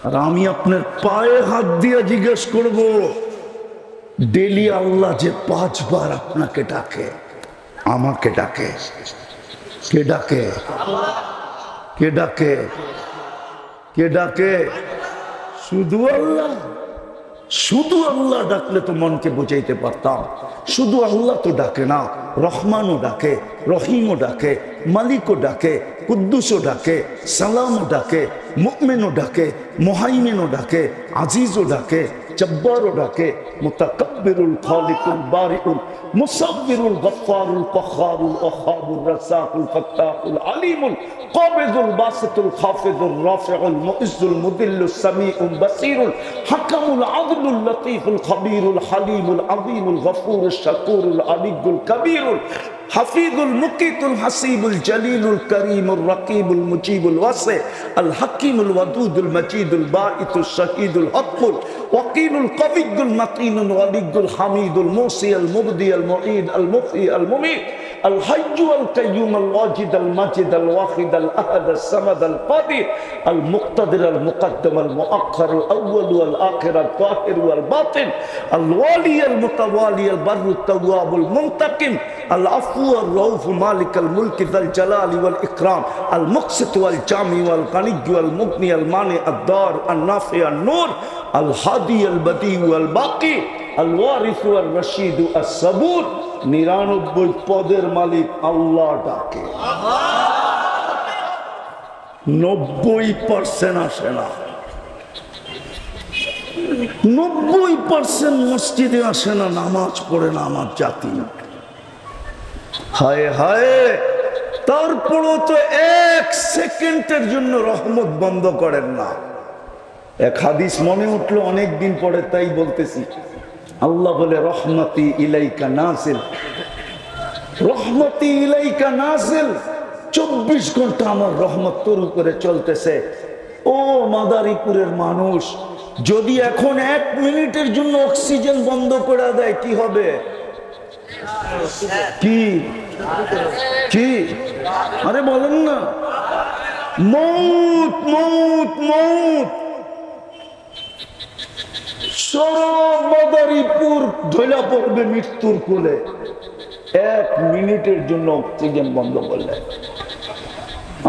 আর আমি আপনার পায়ে হাত দিয়ে জিজ্ঞেস করব, ডেলি আল্লাহ যে 5 বার আপনাকে ডাকে, আমাকে ডাকে, কে ডাকে? কে ডাকে? কে ডাকে? শুধু আল্লাহ। শুধু আল্লাহ ডাকলে তো মনকে বোঝাইতে পারতাম। শুধু আল্লাহ তো ডাকে না, রহমানও ডাকে, রহিমও ডাকে, মালিকও ডাকে, কুদ্দুসও ডাকে, সালামও ডাকে, মুমিনও ডাকে, মুহাইমিনও ডাকে, আজিজও ডাকে, জব্বারও ডাকে, মুতাকাব্বিরুল খালিকুল বারিউল মুসাব্বিরুল গফফারুল কহ্হারুল ওয়াহ্হাবুর রাজ্জাকুল ফাত্তাহুল আলিমুল কাবিদুল বাসিতুল খাফিদুর রাফিউল মুইজ্জুল মুদিল্লুস সামিউল বাসীরুল হাকামুল আদলুল লতীফুল খবীরুল হালিমুল আযীমুল গফুরুশ শাকুরুল আলিয়্যুল কবীরুল হাফিজুল মুকিতুল হাসিবুল জলিলুল করিমুর রকিবুল মুজিবুল ওয়াসি আল হাকিমুল ওয়াদুদুল মজিদুল বাঈতুশ শাহীদুল হকুল ওয়াকিলুল কবিয়্যুল মাতিনুল ওয়ালিয়্যুল হামিদুল মুসি আল মুবদি আল মুঈদ আল মুফি আল মুমীত আল হাইয়্যু আল কাইয়্যুম আল ওয়াজিদ আল মাজিদ আল ওয়াহিদ আল আহাদ আল সামাদ আল কাদির আল মুক্তাদির আল মুকদ্দম আল মুআখ্খার আল আউয়াল ওয়াল আখির আল যাহির ওয়াল বাতিন আল ওয়ালি আল মুতাওয়ালি আল বাররু তাওয়াব আল মুনতাকিম আল আফু الرؤوف مالك الملك ذا الجلال والإكرام المقسط والجامع والغني والمغني المانع الضار النافع النور الهادي البديع والباقي الوارث والرشيد الصبور 99 পদের মালিক আল্লাহ ডাকে, 90% আসে না, 90% মসজিদে আসে না, নামাজ পড়ে না আমার জাতি। হায় হায়, তারপরও তো 1 সেকেন্ডের জন্য রহমত বন্ধ করেন না। এক হাদিস মনে উঠলো অনেক দিন পরে, তাই বলতেছি। আল্লাহ বলে, রহমতি ইলাইকা নাজিল, রহমতি ইলাইকা নাজিল, 24 ঘন্টা আমার রহমত তোর উপরে চলতেছে। ও মাদারীপুরের মানুষ, যদি এখন 1 মিনিটের জন্য অক্সিজেন বন্ধ করে দেয় কি হবে? কি কি আরে বলেন না, মৌত মৌত মৌত। সব মাদারীপুর ঢলে পড়বে মৃত্যুর কোলে 1 মিনিটের জন্য অক্সিজেন বন্ধ করলে।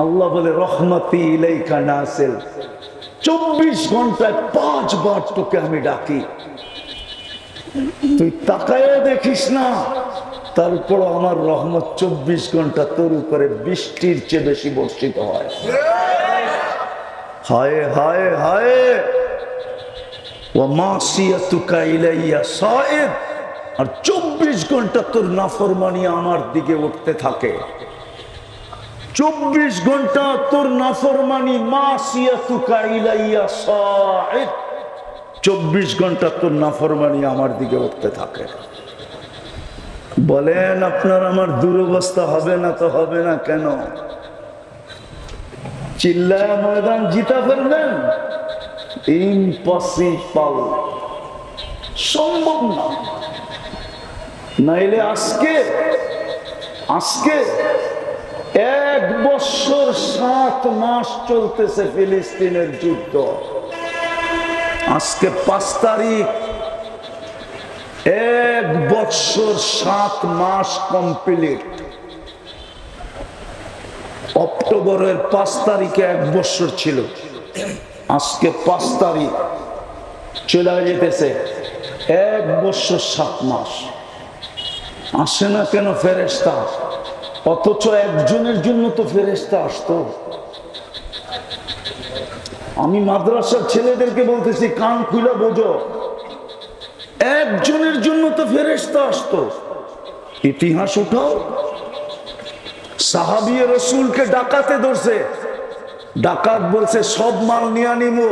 আল্লাহ বলে, রহমতি ইলাইকা নাজিল, 24 ঘন্টায় 5 বার তোকে আমি ডাকি, তুই তাকায় দেখিস না। তারপর আমার রহমত 24 ঘন্টা তোর উপরে বৃষ্টির চেয়ে বেশি বর্ষিত হয়। হায় হায় হায়, ওয়া মাসিয়াতুকা ইলাইয়া সাইদ, আর 24 ঘন্টা তোর নাফরমানি আমার দিকে উঠতে থাকে। 24 ঘন্টা তোর নাফরমানি, মাসিয়াতুকা ইলাইয়া সাইদ, 24 ঘন্টা তোর নাফরমানি আমার দিকে উঠতে থাকে। বলেন আপনার আমার দুরবস্থা হবে না তো হবে না কেন? চিল্লায় ময়দান জিতা ফেলবেন? ইম্পসিবল, সম্ভব না। নাইলে আজকে 1 বছর 7 মাস চলতেছে ফিলিস্তিনের যুদ্ধ। আজকে 5 তারিখ, 1 বছর 7 মাস কমপ্লিট। অক্টোবরের 5 তারিখে 1 বছর ছিল, আজকে 5 তারিখ চলে যেতেছে 1 বছর 7 মাস। আসে না কেন ফেরেশতা? অথচ একজনের জন্য তো ফেরেশতা আসতো। আমি মাদ্রাসার ছেলেদেরকে বলতেছি, কান খুলে বোঝো, একজনের জন্য তো ফেরেশতা আসতো। ইতিহাস উঠাও, সাহাবী রাসূলকে ডাকাতে ধরছে, ডাকাত বলছে সব মাল নিয়ে নিবো,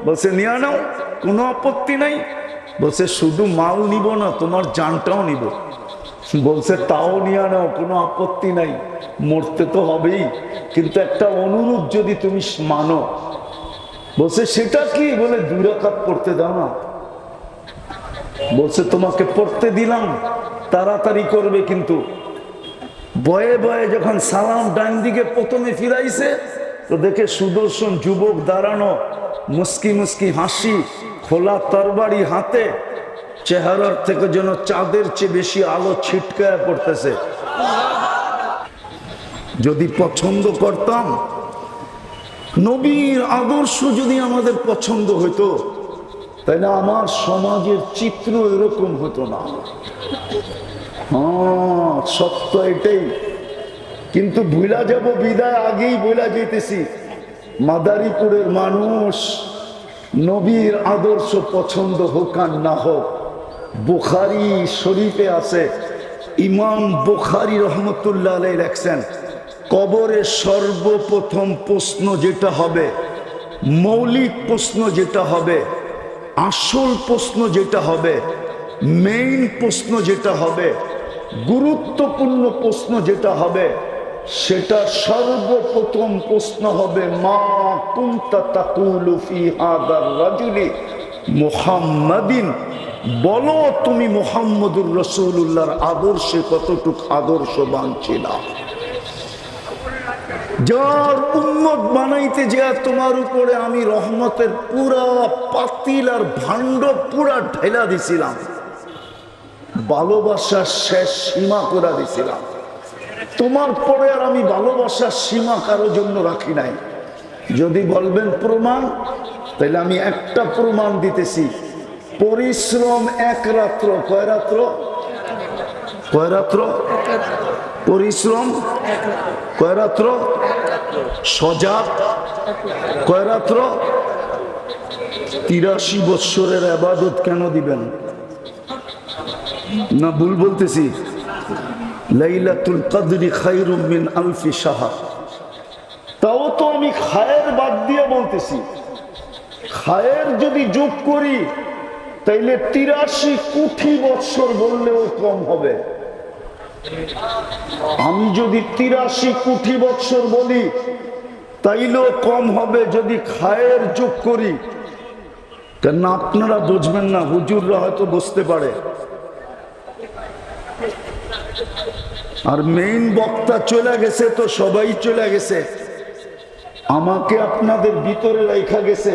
বলছে নিয়ে নাও, কোনো আপত্তি নাই। বলছে শুধু মাল নিব না, তোমার জানটাও নিব। বলছে তাও নিয়ে নাও, কোনো আপত্তি নাই, মরতে তো হবেই, কিন্তু একটা অনুরোধ যদি তুমি মানো। বলছে সেটা কি? বলে 2 রাকাত পড়তে দাও না। বলছে তোমাকে পড়তে দিলাম, তাড়াতাড়ি করবে, কিন্তু বয়ে বয়ে যখন সালাম ডান দিকে প্রথমে ফিরাইছে তো দেখে সুদর্শন যুবক দাঁড়ানো, মুস্কি মুস্কি হাসি, খোলা তরবারি হাতে, চেহারার থেকে যেন চাঁদের চেয়ে বেশি আলো ছিটকায় পড়তেছে। যদি পছন্দ করতাম, নবীর আদর্শ যদি আমাদের পছন্দ হইতো, তাহলে আমার সমাজের চিত্র এরকম হতো না। হ্যাঁ, সত্য এটাই। কিন্তু ভুলা যাব বিদায় আগেই বলা যেতেছি, মাদারীপুরের মানুষ নবীর আদর্শ পছন্দ হোক আর না হোক, বুখারী শরীফে আছে, ইমাম বুখারী রহমতুল্লাহ আলাইহি লেখছেন, কবরে সর্বপ্রথম প্রশ্ন যেটা হবে, মৌলিক প্রশ্ন যেটা হবে, আসল প্রশ্ন যেটা হবে, মেইন প্রশ্ন যেটা হবে, গুরুত্বপূর্ণ প্রশ্ন যেটা হবে, সেটা সর্বপ্রথম প্রশ্ন হবে, মা কুনতা তাকুলু ফি হাদার রাজুলি মুহাম্মাদিন, বলো তুমি মুহাম্মদুর রাসূলুল্লাহর আদর্শে কতটুক আদর্শবান ছিলা। যার উম্মত বানাইতে যে তোমার উপরে আমি রহমতের পুরা পাতিল আর ভাণ্ড পুরা ঢেলা দিছিলাম, ভালোবাসার শেষ সীমা করে দিছিলাম, তোমার পরে আর আমি ভালোবাসার সীমা কারো জন্য রাখি নাই। যদি বলবেন প্রমাণ, তাহলে আমি একটা প্রমাণ দিতেছি, পরিশ্রম এক রাত্র, কয় রাত্র? কয় রাত্র? পরিশ্রম কয় রাত্র? সজাগ কয় রাত্র? 83 বৎসরের ইবাদত কেন দিবেন? না ভুল বলতেছি? লাইলাতুল কদরি খায়রুম মিন আলফি শাহর। তাও তো আমি খায়ের বাদ দিয়ে বলতেছি, খায়ের যদি যোগ করি তাইলে 83 কোটি বৎসর বললেও কম হবে। আমি যদি 83 কোটি বৎসর বলি তাইলেও কম হবে যদি খায়ের যোগ করি। কেন আপনারা বুঝবেন না, হুজুররা হয়তো বুঝতে পারে। আর মেইন বক্তা চলে গেছে তো সবাই চলে গেছে, আমাকে আপনাদের ভিতরে রাখা গেছে,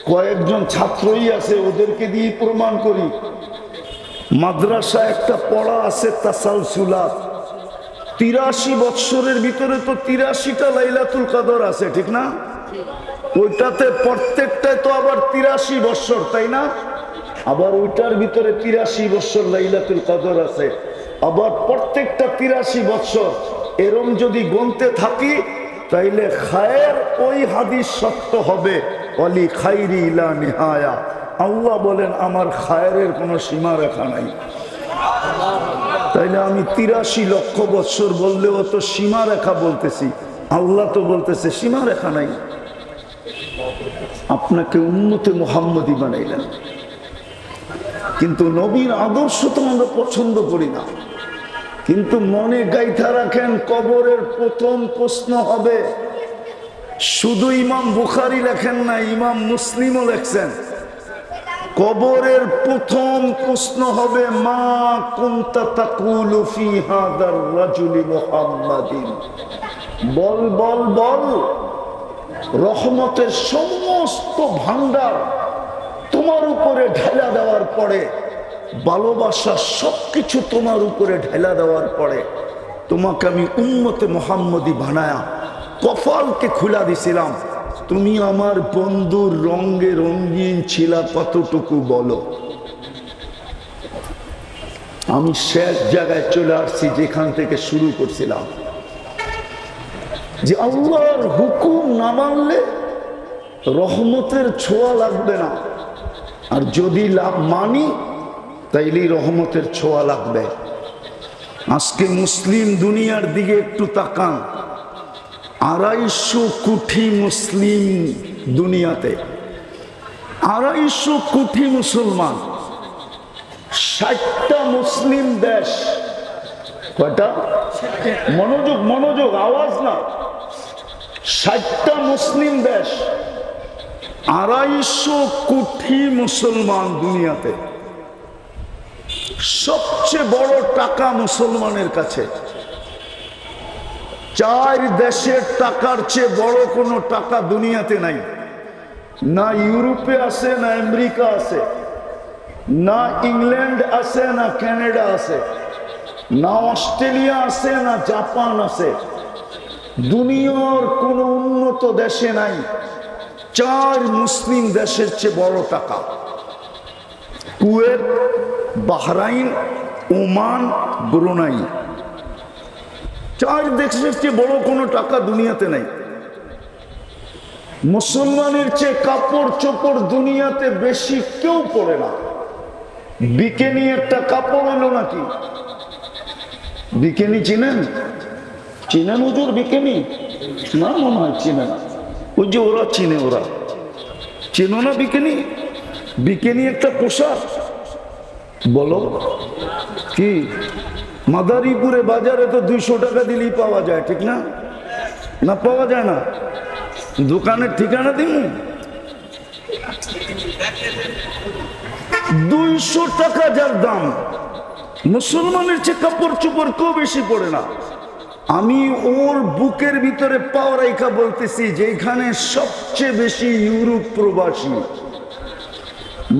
কয়েকজন ছাত্রই আছে, ওদেরকে দিয়ে প্রমাণ করি। মাদ্রাসা একটা পড়া আছে তাসালসুলাত, 83 বৎসরের ভিতরে তো 83টা লাইলাতুল কদর আছে, ঠিক না? ওইটাতে প্রত্যেকটায় তো আবার 83 বৎসর, তাই না? আবার ওইটার ভিতরে 83 বৎসর লাইলাতুল কদর আছে, আবার প্রত্যেকটা 83 বৎসর। এরম যদি গণতে থাকি তাইলে খায়ের ওই হাদিস সত্য হবে, ওয়ালি খাইরি ইলা নিহায়া। আল্লাহ বলেন আমার খায়ের কোনো সীমা রেখা নাই। তাইলে আমি 83 লক্ষ বৎসর বললেও তো সীমা রেখা বলতেছি, আল্লাহ তো বলতেছে সীমা রেখা নাই। আপনাকে উম্মতে মুহাম্মদী বানাইলেন, কিন্তু নবীর আদর্শ তো আমরা পছন্দ করি না। কিন্তু মনে গাইথা রাখেন, কবরের প্রথম প্রশ্ন হবে, শুধু ইমাম বুখারী লেখেন না, ইমাম মুসলিমও লেখছেন, কবরের প্রথম প্রশ্ন হবে, মা কুনতা তাকুলু ফি হাদার রাজুলি মুহাম্মাদিন। বল বল বল, রহমতের সমস্ত ভান্ডার তোমার উপরে ঢেলা দেওয়ার পরে, ভালোবাসা সবকিছু তোমার উপরে ঢেলা দেওয়ার পরে, তোমাকে আমি উম্মতে মুহাম্মদী বানায়া কপালকে খুলা দিছিলাম, তুমি আমার বন্ধুর রঙে রঙিন ছিলা কতটুকু বলো। আমি শেষ জায়গায় চলে আসছি যেখান থেকে শুরু করছিলাম, যে আল্লাহর হুকুম না মানলে রহমতের ছোঁয়া লাগবে না, আর যদি মানি তাইলেই রহমতের ছোঁয়া লাগবে। আজকে মুসলিম দুনিয়ার দিকে একটু তাকান, 250 কোটি মুসলিম দুনিয়াতে, 250 কোটি মুসলমান, 60টা মুসলিম দেশ। কয়টা? মনোযোগ মনোযোগ, আওয়াজ না। 60টা মুসলিম দেশ, 250 কোটি মুসলমান দুনিয়াতে। সবচেয়ে বড় টাকা মুসলমানের কাছে। 4 দেশের টাকার চেয়ে বড় কোনো টাকা দুনিয়াতে নাই। না ইউরোপে আছে, না আমেরিকা আছে, না ইংল্যান্ড আছে, না কানাডা আছে, না অস্ট্রেলিয়া আছে, না জাপান আছে। দুনিয়ার কোন উন্নত দেশে নাই 4 মুসলিম দেশের চেয়ে বড় টাকা। কুয়েত, বাহরাইন, ওমান, ব্রুনাই, 4 দেশের চেয়ে বড় কোনো টাকা দুনিয়াতে নাই। মুসলমানের চেয়ে কাপড় চোপড় দুনিয়াতে বেশি কেউ পরে না। বিকেনি একটা কাপড় হলো নাকি? বিকেনি চিনেন? চিনেন হুজুর বিকেনি? না মনে হয় চিনে না। ওই যে ওরা চিনে, ওরা চিনো না বিকেনি? বিকেনি একটা পোশাক। বলো কি? মাদারীপুরে বাজারে তো 200 টাকা দিলেই পাওয়া যায়, ঠিক না? না পাওয়া যায় না? দোকানের ঠিকানা দিন। 200 টাকা যার দাম। মুসলমানের চেয়ে কাপড় চোপড় কেউ বেশি পড়ে না। আমি ওর বুকের ভিতরে পাওয়া রেখা বলতেছি, যেখানে সবচেয়ে বেশি ইউরোপ প্রবাসী।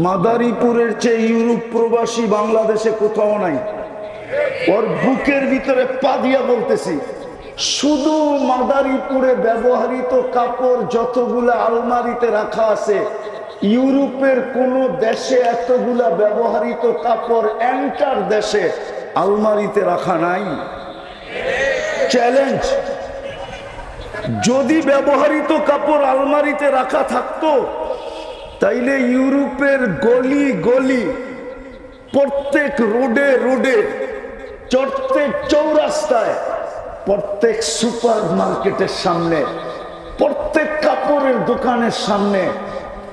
মাদারীপুরের চেয়ে ইউরোপ প্রবাসী বাংলাদেশে কোথাও নাই। ওর বুকের ভিতরে পা দিয়া বলতেছি, শুধু মাদারীপুরে ব্যবহৃত কাপড় যতগুলা আলমারিতে রাখা আছে, ইউরোপের কোন দেশে এতগুলা ব্যবহৃত কাপড় এন্টার দেশে আলমারিতে রাখা নাই। চ্যালেঞ্জ। যদি ব্যবহৃত কাপড় আলমারিতে রাখা থাকতো, তাইলে ইউরোপের গলি গলি, প্রত্যেক রোডে রোডে, প্রত্যেক চৌরাস্তায়, প্রত্যেক সুপার মার্কেটের সামনে, প্রত্যেক কাপড়ের দোকানের সামনে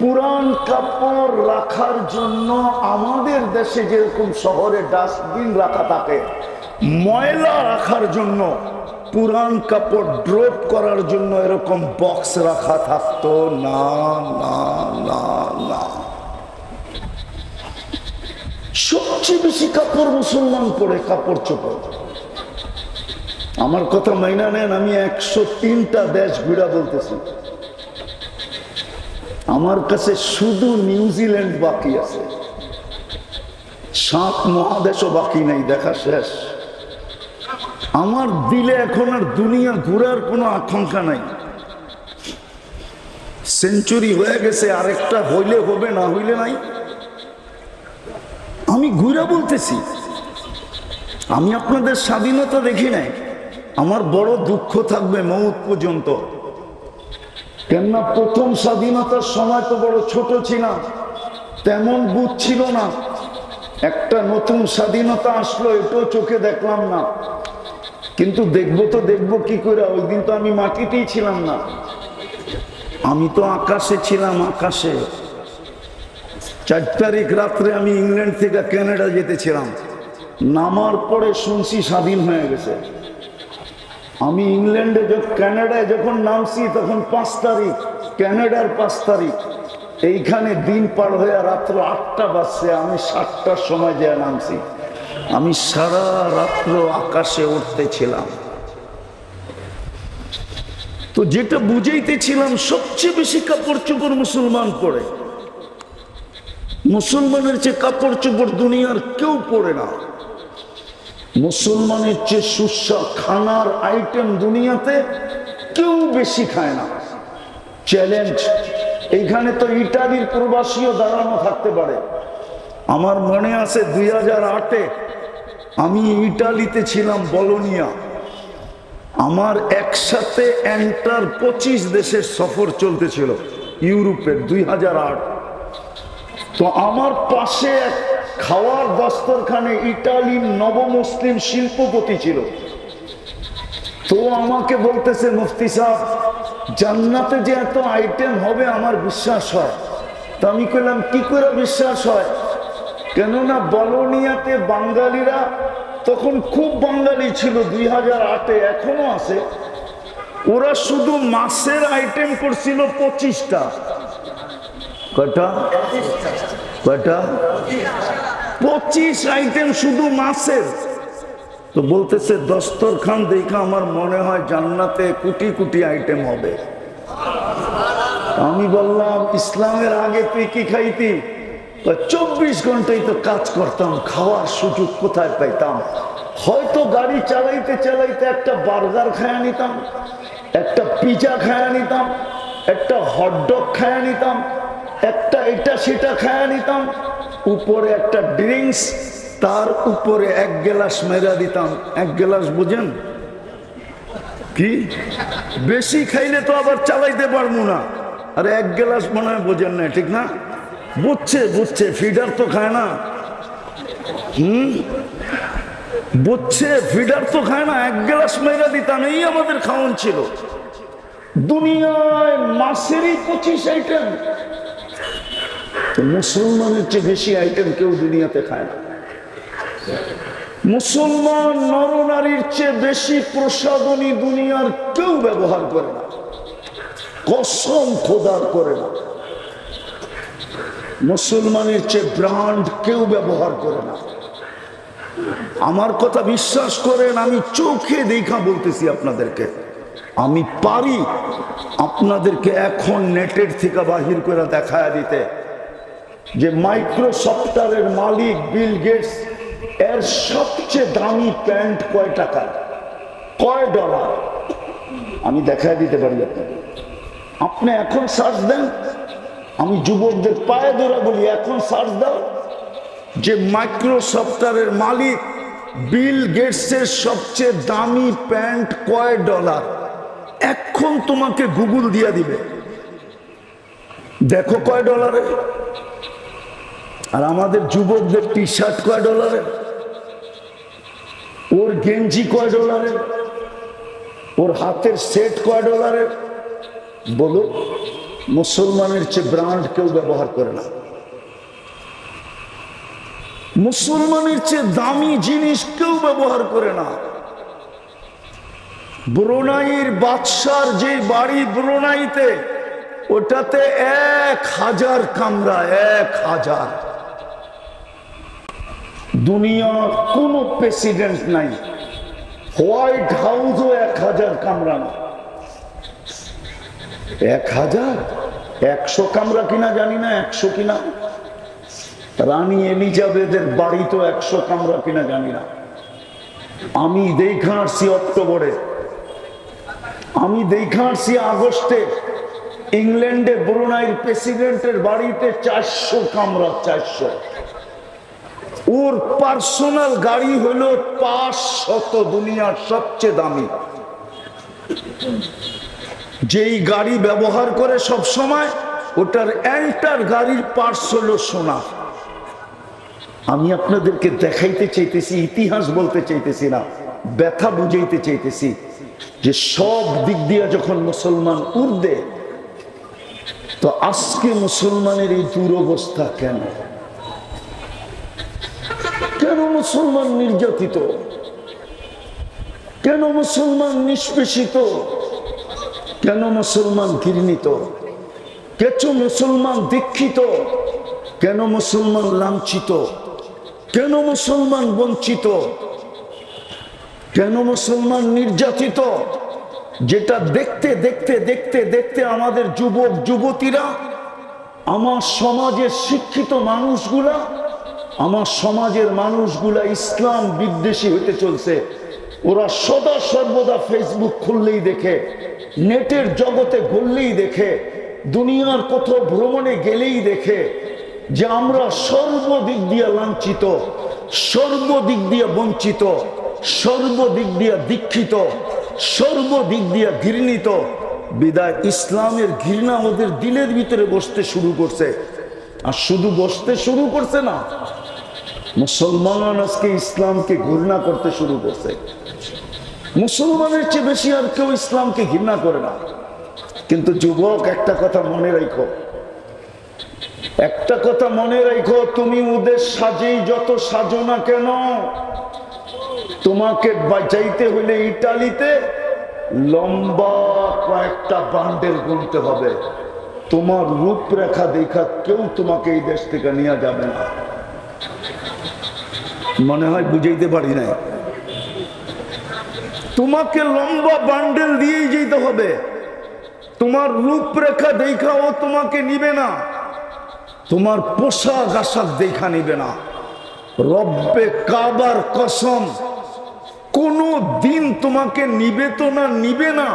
পুরান কাপড় রাখার জন্য আমাদের দেশে যেরকম শহরে ডাস্টবিন রাখা থাকে, ময়লা রাখার জন্য, পুরান কাপড় ড্রপ করার জন্য এরকম বক্স রাখা থাকতো না। না না না, সবচেয়ে বেশি কাপড় মুসলমান পরে, কাপড় চোপড়। আমার কথা মাইনা নেন, আমি 103টা দেশ ঘুরা বলতেছি। আমার কাছে শুধু নিউজিল্যান্ড বাকি আছে, 7 মহাদেশও বাকি নাই, দেখা শেষ। আমার দিলে এখন আর দুনিয়া ঘুরার কোনো আকাঙ্ক্ষা নাই। সেঞ্চুরি হয়ে গেছে, আরেকটা হইলে হবে, না হইলে নাই। আমি ঘুরা বলতেছি, আমি আপনাদের স্বাধীনতা দেখি নাই। আমার বড় দুঃখ থাকবে মৌত পর্যন্ত। কেননা প্রথম স্বাধীনতার সময় তো বড় ছোট ছিলাম, তেমন বুঝ ছিল না। একটা নতুন স্বাধীনতা আসলো, এটাও চোখে দেখলাম না। কিন্তু দেখবো তো দেখবো কি করে? ওই দিন তো আমি মাটিতেই ছিলাম না, আমি তো আকাশে ছিলাম, আকাশে। 4 তারিখ রাত্রে আমি ইংল্যান্ড থেকে কানাডা যেতেছিলাম, নামার পরে শুনছি স্বাধীন হয়ে গেছে। আমি ইংল্যান্ডে কানাডায় যখন নামছি তখন 5 তারিখ, কানাডার 5 তারিখ। এইখানে দিন পার হয়ে রাত্র 8টা বাজছে, আমি 7টার সময় যে নামছি। আমি সারা রাত্র আকাশে উঠতেছিলাম। তো যেটা বুঝাইতেছিলাম, সবচেয়ে বেশি কাপড় চোপড় মুসলমান পরে। মুসলমানের চেয়ে কাপড় চোপড় দুনিয়ার কেউ পরে না। মুসলমানের চেয়ে সুস্বাদু খানার আইটেম দুনিয়াতে কেউ বেশি খায় না। চ্যালেঞ্জ। এইখানে তো ইটালির প্রবাসীও দাঁড়ানো থাকতে পারে। আমার মনে আছে 2008-এ আমি ইটালিতে ছিলাম, বলোনিয়া। আমার একসাথে এন্টার 25 দেশের সফর চলতেছিল ইউরোপের, 2008। তো আমার পাশে এক খাওয়ার দস্তরখানে ইটালির নবমুসলিম শিল্পপতি ছিল। তো আমাকে বলতেছে, মুফতি সাহেব, জান্নাতে যে এত আইটেম হবে আমার বিশ্বাস হয়। তো আমি কইলাম, কি করে বিশ্বাস হয়? কেননা বলোনিয়াতে বাঙালিরা তখন খুব বাঙালি ছিল 2008-এ, এখনো আছে। ওরা শুধু মাছের আইটেম করছিল 25টা। কয়টা? 25 আইটেম শুধু মাছের। তো বলতেছে, দস্তরখান দেখা আমার মনে হয় জান্নাতে কোটি কোটি আইটেম হবে। আমি বললাম ইসলামের আগে তুই কি খাইতি? 24 ঘন্টাই তো কাজ করতাম, খাওয়ার সুযোগ কোথায় পাইতাম? হয়তো গাড়ি চালাইতে চালাইতে একটা বার্গার খায়া নিতাম, একটা পিজা খায়া নিতাম, একটা হটডগ খায়া নিতাম, একটা এটা সেটা খায়া নিতাম, উপরে একটা ড্রিঙ্কস, তার উপরে 1 গ্লাস মেরা দিতাম। 1 গ্লাস বুঝেন কি? বেশি খাইলে তো আবার চালাইতে পারবো না। আর 1 গ্লাস মনে হয় বোঝেন না, ঠিক না? বুঝছে ফিডার তো খায় না। বুঝছে ফিডার তো খায় না। 1 গ্লাস মেরা দিতাম, এই আমাদের খাওয়ান ছিল। দুনিয়ায় মাছেরই 25 আইটেম, মুসলমানের চেয়ে বেশি আইটেম কেউ দুনিয়াতে খায় না। মুসলমান নরনারীর চেয়ে বেশি প্রসাধনী দুনিয়ার কেউ ব্যবহার করে না, কসম খোদার করে না। মুসলমানের চেয়ে ব্র্যান্ড কেউ ব্যবহার করে না। আমার কথা বিশ্বাস করেন, আমি চোখে দেখা বলতেছি আপনাদেরকে। আমি পারি আপনাদেরকে এখন নেটের থেকে বাহির করে দেখায় দিতে যে মাইক্রোসফটের মালিক বিল গেটস এর সবচেয়ে দামি প্যান্ট কয় টাকা, কয় ডলার, আমি দেখায় দিতে পারি আপনাকে। আপনি এখন সার্চ দেন, আমি যুবকদের পায়ে ধরে বলি, এখন সার্চ দাও যে মাইক্রোসফটের মালিক বিল গেটসের সবচেয়ে দামি প্যান্ট কয় ডলার, এখন তোমাকে গুগল দিয়ে দিবে, দেখো কয় ডলারে। আর আমাদের যুবকদের টি শার্ট কয় ডলারে, ওর গেঞ্জি কয় ডলারে, ওর হাতের সেট কয় ডলারে। বলো, মুসলমানের চেয়ে ব্র্যান্ড কেউ ব্যবহার করে না। মুসলমানের চেয়ে দামি জিনিস কেউ ব্যবহার করে না। ব্রুনাইয়ের বাদশার যে বাড়ি ব্রুনাইতে, ওটাতে 1000 কামরা, 1000। দুনিয়ার কোন প্রেসিডেন্ট নাই, হোয়াইট হাউসও 1000 কামরা না। 1000, 100 কামরা কিনা জানি না, 100 কিনা। রানী এলিজাবেথের বাড়ি তো 100 কামরা কিনা জানি না। আমি দেখা আসছি অক্টোবরে, আমি দেখা আসছি আগস্টে, ইংল্যান্ডে ব্রুনাইয়ের প্রেসিডেন্টের বাড়িতে 400 কামরা, 400। ওর পার্সোনাল গাড়ি হলো 500, দুনিয়ার সবচেয়ে দামি। যেই গাড়ি ব্যবহার করে সব সময়, ওটার এন্টার গাড়ির পার্টস হলো সোনা। আমি আপনাদেরকে দেখাইতে চাইতেছি, ইতিহাস বলতে চাইতেছি না, ব্যথা বুঝাইতে চাইতেছি যে সব দিক দিয়ে যখন মুসলমান উর্দে, তো আজকে মুসলমানের এই দুরবস্থা কেন? কেন মুসলমান নির্যাতিত? কেন মুসলমান নিষ্পেষিত? কেন মুসলমান ঘৃণিত? কেন মুসলমান দীক্ষিত? কেন মুসলমান লাঞ্ছিত? কেন মুসলমান বঞ্চিত? কেন মুসলমান নির্যাতিত? যেটা দেখতে দেখতে দেখতে দেখতে আমাদের যুবক যুবতীরা, আমার সমাজের শিক্ষিত মানুষগুলা, আমার সমাজের মানুষগুলা ইসলাম বিদ্বেষী হতে চলছে। ওরা সদা সর্বদা ফেসবুক খুললেই দেখে, নেটের জগতে ঘুরলেই দেখে, দুনিয়ার কোথাও ভ্রমণে গেলেই দেখে যে আমরা সর্বদিক দিয়ে লাঞ্ছিত, সর্বদিক দিয়ে বঞ্চিত, সর্বদিক দিয়ে দীক্ষিত, সর্বদিক দিয়ে ঘৃণিত। বিদায় ইসলামের ঘৃণা ওদের দিলের ভিতরে বসতে শুরু করছে। আর শুধু বসতে শুরু করছে না, মুসলমান আজকে ইসলামকে ঘৃণা করতে শুরু করছে। মুসলমানের চেয়ে বেশি আর কেউ ইসলামকে ঘৃণা করে না। কিন্তু যুবক, একটা কথা মনে রাখো, একটা কথা মনে রাখো, তুমি ওদের সাজেই যত সাজো না কেন, তোমাকে বাঁচাইতে হলে ইটালিতে লম্বা কয়েকটা বান্ডেল গুনতে হবে। তোমার রূপরেখা দেখা কেউ তোমাকে এই দেশ থেকে নিয়ে যাবে না। মনে হয় বুঝাইতে পারি নাই। তোমাকে লম্বা বান্ডেল দিয়েই যেতে হবে। তোমার রূপরেখা দেখা ও তোমাকে নিবে না, তোমার পোশাক আশাক দেখা নিবে না। রব্বে কাবার কসম, কোনো দিন তোমাকে নিবে তো না, নিবে না,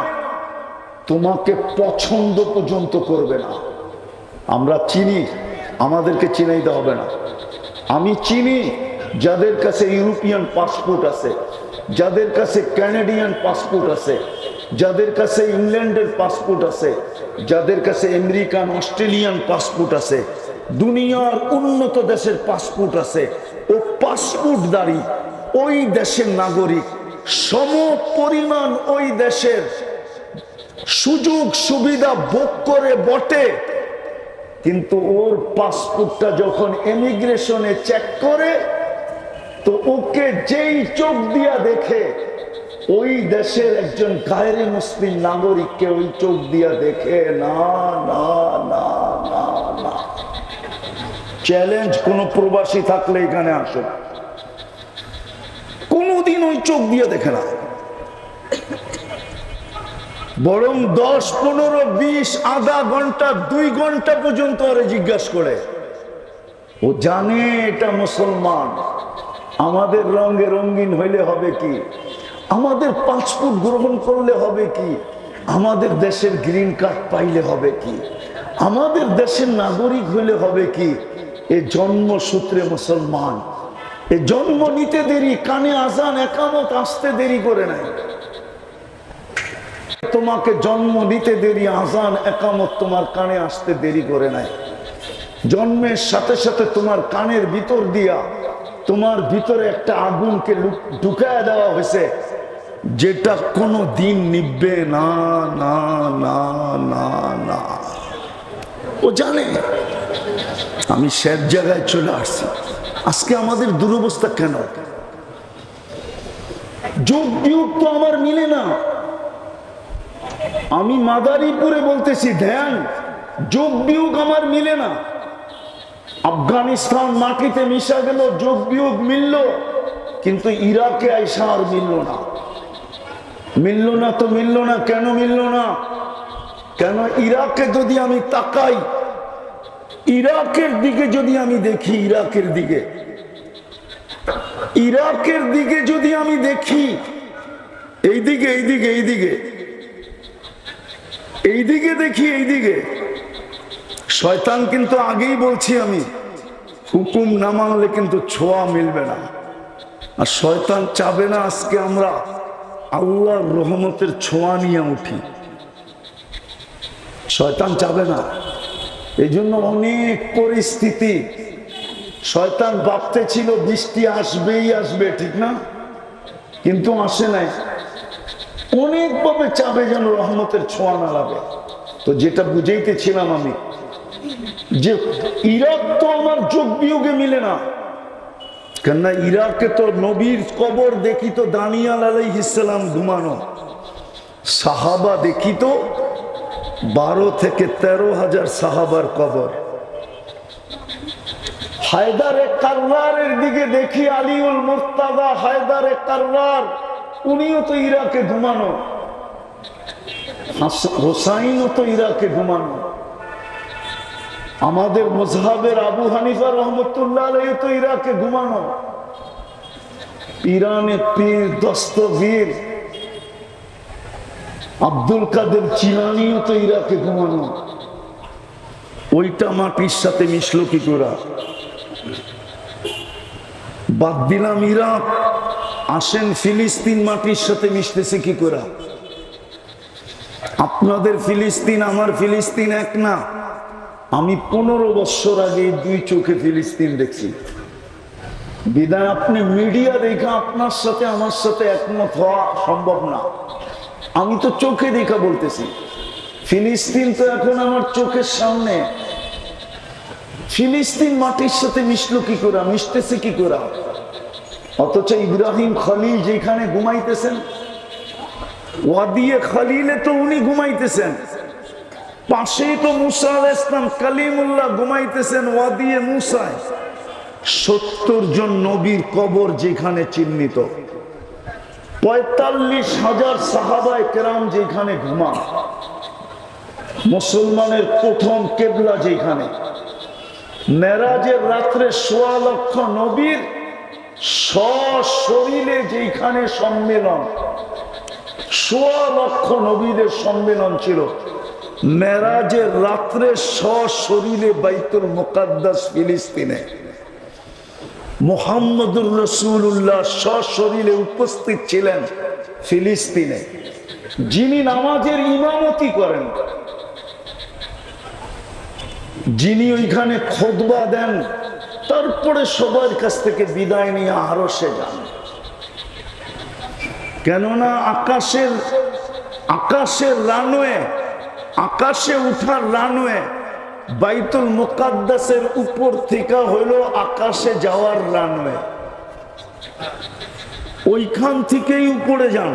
তোমাকে পছন্দ পর্যন্ত করবে না। আমরা চিনি, আমাদেরকে চিনাইতে হবে না। আমি চিনি যাদের কাছে ইউরোপিয়ান পাসপোর্ট আছে, যাদের কাছে কানাডিয়ান পাসপোর্ট আছে, যাদের কাছে ইংল্যান্ডের পাসপোর্ট আছে, যাদের কাছে আমেরিকান অস্ট্রেলিয়ান পাসপোর্ট আছে, দুনিয়ার উন্নত দেশের পাসপোর্ট আছে, ও পাসপোর্টধারী ওই দেশের নাগরিক, সম পরিমাণ ওই দেশের সুযোগ সুবিধা ভোগ করে বটে, কিন্তু ওর পাসপোর্টটা যখন ইমিগ্রেশনে চেক করে, তো ওকে যেই চোখ দিয়া দেখে, ওই দেশের একজন গায়রে মুসলিম নাগরিককে ওই চোখ দিয়া দেখে না। না না না না, চ্যালেঞ্জ কোন প্রবাসী থাকলে এখানে আসো, কোনদিন ওই চোখ দিয়ে দেখে না। বরং 10, 15, 20, আধা ঘন্টা, 2 ঘন্টা পর্যন্ত ওরে জিজ্ঞাসা করে। ও জানে এটা মুসলমান। আমাদের রঙে রঙিন হইলে হবে কি, আমাদের পাসপোর্ট গ্রহণ করলে হবে কি, আমাদের দেশের গ্রিন কার্ড পাইলে হবে কি, আমাদের দেশের নাগরিক হইলে হবে কি, এ জন্মসূত্রে মুসলমান। এ জন্ম নিতে দেরি, কানে আজান একামত আসতে দেরি করে নাই। তোমাকে জন্ম নিতে দেরি, আজান একামত তোমার কানে আসতে দেরি করে নাই। জন্মের সাথে সাথে তোমার কানের ভিতর দিয়া তোমার ভিতরে একটা আগুনকে ঢুকায় দেওয়া হয়েছে, যেটা কোনো দিন নিববে না না না না না। ও জানে। আমি শেষ জায়গায় চলে আসছি। আজকে আমাদের দুরবস্থা কেন? যোগ বিয়োগ তো আমার মিলে না। আমি মাদারীপুরে বলতেছি, ধ্যান, যোগ বিয়োগ আমার মিলে না। আফগানিস্তান মাটিতে মিশা গেল, যোগ বিয়োগ মিলল, কিন্তু ইরাকে আইসা আর মিলল না। মিলল না তো মিলল না, কেন মিলল না? কেন? ইরাকে যদি আমি তাকাই, ইরাকের দিকে যদি আমি দেখি, ইরাকের দিকে যদি আমি দেখি, এইদিকে এইদিকে এইদিকে এইদিকে দেখি, এইদিকে শয়তান কিন্তু আগেই বলছি আমি, হুকুম না মানলে কিন্তু ছোঁয়া মিলবে না। আর শয়তান চাবে না আজকে আমরা আল্লাহর রহমতের ছোঁয়া নিয়ে উঠি। শয়তান চাবে না। এই জন্য অনেক পরিস্থিতি, শয়তান ভাবতে ছিল বৃষ্টি আসবেই আসবে, ঠিক না? কিন্তু আসে নাই। অনেকভাবে চাবে যেন রহমতের ছোঁয়া না লাগে। তো যেটা বুঝাইতেছিলাম আমি, যে ইরাক তো আমার যোগ বিয়োগে মিলে না। কেননা ইরাকে তো নবীর কবর দেখি তো দানিয়াল আলাইহিস সালাম ঘুমানো, সাহাবা দেখি তো 12 থেকে 13,000 সাহাবার কবর। হায়দারে কাররারের দিকে দেখি আলিউল মুর্তাদা হায়দারে কাররার, উনিও তো ইরাকে ঘুমানো। হোসাইনও তো ইরাকে ঘুমানো। আমাদের মজহাবের আবু হানিফা রহমতুল্লাহ আলাইহি তো ইরাকে ঘুমানো। ইরানে পীর দস্তগীর আব্দুল কাদের জিলানীও তো ইরাকে ঘুমানো। ওইটা মাটির সাথে মিশলো কি করে? বাদ দিলাম ইরাক, আসেন ফিলিস্তিন মাটির সাথে মিশতেছে কি করে? আপনাদের ফিলিস্তিন আমার ফিলিস্তিন এক না। আমি 15 বছর আগে 2 চোখে ফিলিস্তিন দেখছি। বিদায় আপনি মিডিয়া দেখা আপনার সাথে আমার সাথে একমত হওয়া সম্ভব না। আমি তো চোখে দেখা বলতেছি। ফিলিস্তিন তো এখন আমার চোখের সামনে। ফিলিস্তিন মাটির সাথে মিশলো কি করে, মিশতেছে কি করে? অথচ ইব্রাহিম খলিল যেখানে ঘুমাইতেছেন, ওয়াদিয়ে খলিলে তো উনি ঘুমাইতেছেন। পাশেই তো মুসা আলাইহিস সালাম কালিমুল্লাহ ঘুমাইতেছেন ওয়াদিয়ে মুসায়। 70 জন নবীর কবর যেখানে চিহ্নিত, 45,000 সাহাবায়ে কেরাম যেখানে ঘুমান, মুসলমানের প্রথম কেবলা যেখানে, মেরাজের রাত্রে ১৬ লক্ষ নবীর সশরীরে যেখানে সম্মেলন, ১৬ লক্ষ নবীদের সম্মেলন ছিল, মেরাজের রাত্রে সশরীরে বাইতুল মুকাদ্দাস ফিলিস্তিনে মুহাম্মদুর রাসূলুল্লাহ সশরীরে উপস্থিত ছিলেন ফিলিস্তিনে। যিনি নামাজের ইমামতি করেন, যিনি ওইখানে খুতবা দেন, তারপরে সবার কাছ থেকে বিদায় নিয়ে আরশে যান। কেননা আকাশের রানওয়ে, আকাশে উঠার রানওয়ে বাইতুল মুকাদ্দাসের উপর থেকে হলো আকাশে যাওয়ার রানওয়ে, ওইখান থেকেই উপরে যান।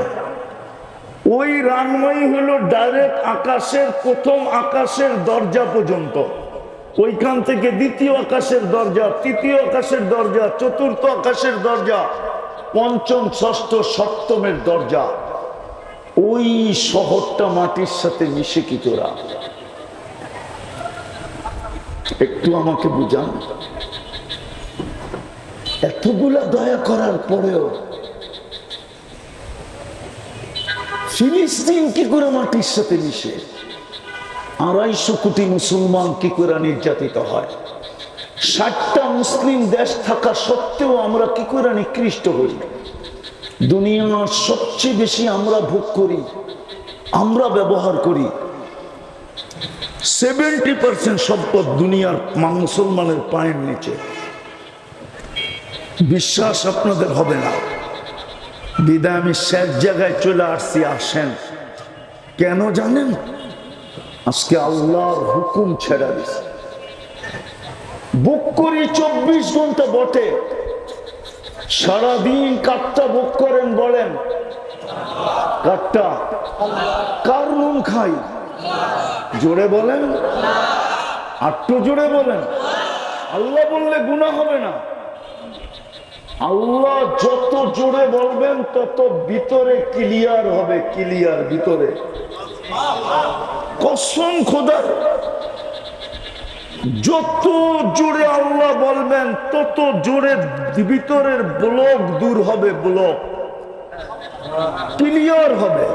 ওই রানওয়ে হলো ডাইরেক্ট আকাশের প্রথম আকাশের দরজা পর্যন্ত, ওইখান থেকে দ্বিতীয় আকাশের দরজা, তৃতীয় আকাশের দরজা, চতুর্থ আকাশের দরজা, পঞ্চম, ষষ্ঠ, সপ্তমের দরজা। ওই শহরটা মাটির সাথে মিশে কি তোরা একটু আমাকে বুঝান। এতগুলা দয়া করার পরেও ফিলিস্তিন কি করে মাটির সাথে মিশে? ২৫০ কোটি মুসলমান কি করে নির্যাতিত হয়? ৬০টা মুসলিম দেশ থাকা সত্ত্বেও আমরা কি করে নিকৃষ্ট হই? দুনিয়ার সবচেয়ে বেশি আমরা ভোগ করি, আমরা ব্যবহার করি। 70% সম্পদ দুনিয়ার মুসলমানের পায়ের নিচে। বিশ্বাস আপনাদের হবে না, বিদায় আমি শেষ জায়গায় চলে আসছি। আসেন কেন জানেন? আজকে আল্লাহর হুকুম ছেড়ে দিছে। বুক করি 24 ঘন্টা বটে, সারাদিন কাঠটা বুক করেন বলেন? কাঠটা কার নুন খাই? জোরে বলেন, আটটু জোরে বলেন। আল্লাহ বললে গুনাহ হবে না। আল্লাহ যত জোরে বলবেন তত ভিতরে ক্লিয়ার হবে, ক্লিয়ার ভিতরে। কসম খোদার, যত জোরে আল্লাহ বলবেন তত জোরে ভিতরের ব্লক দূর হবে, ব্লক ক্লিয়ার হবে।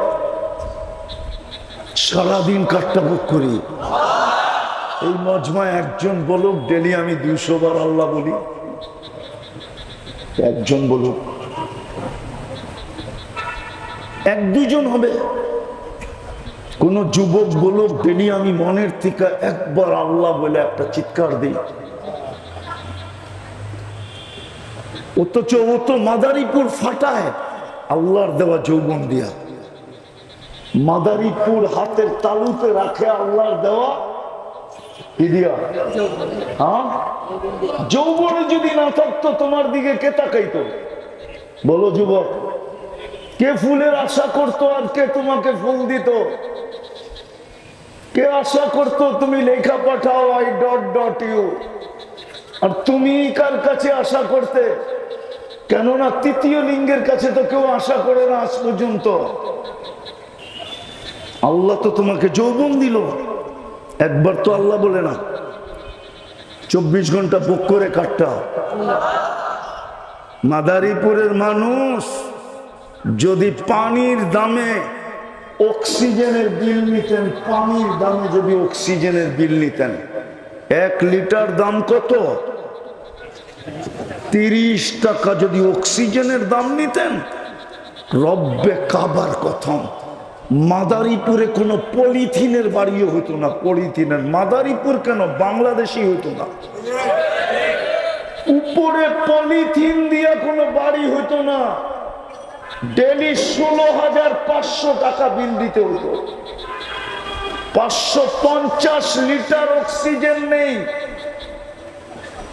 সারাদিন কাঠটা বুক করি। এই মজমায় একজন বলুক ডেলি আমি 200 বার আল্লাহ বলি। একজন বলুক, 1-2 হবে। কোন যুবক বলুক ডেলি আমি মনের থেকে একবার আল্লাহ বলে একটা চিৎকার দিই। অথচ ও তো মাদারীপুর ফাটায় আল্লাহর দেওয়া যৌবন দিয়া। মাদারীপুর হাতের তালুতে রাখে আল্লাহর দেওয়া কি দিয়া? হ্যাঁ, যৌবনে যদি না থাকতো তোমার দিকে কে তাকাইতো? বলো যুবক, কে ফুলের আশা করতো আর কে তোমাকে ফুল দিত? কে আশা করতো তুমি লেখা পাঠাও I.U, আর তুমি কার কাছে আশা করতে? কেননা তৃতীয় লিঙ্গের কাছে তো কেউ আশা করে না আজ পর্যন্ত। আল্লাহ তো তোমাকে যৌবন দিল, একবার তো আল্লাহ বলে না 24 ঘন্টা বুক করে কাটটা। মাদারীপুরের মানুষ যদি পানির দামে অক্সিজেনের বিল নিতেন, পানির দামে যদি অক্সিজেনের বিল নিতেন, 1 লিটার দাম কত? 30 টাকা যদি অক্সিজেনের দাম নিতেন, রব্বে কাবার কথম মাদারীপুরে কোনো পলিথিনের বাড়িও হতো না। পলিথিনের মাদারীপুর কেন, বাংলাদেশই হতো না। উপরে পলিথিন দিয়া কোনো বাড়ি হতো না। ডেলি 16,500 টাকা বিল দিতে হতো। 550 লিটার অক্সিজেন নেই।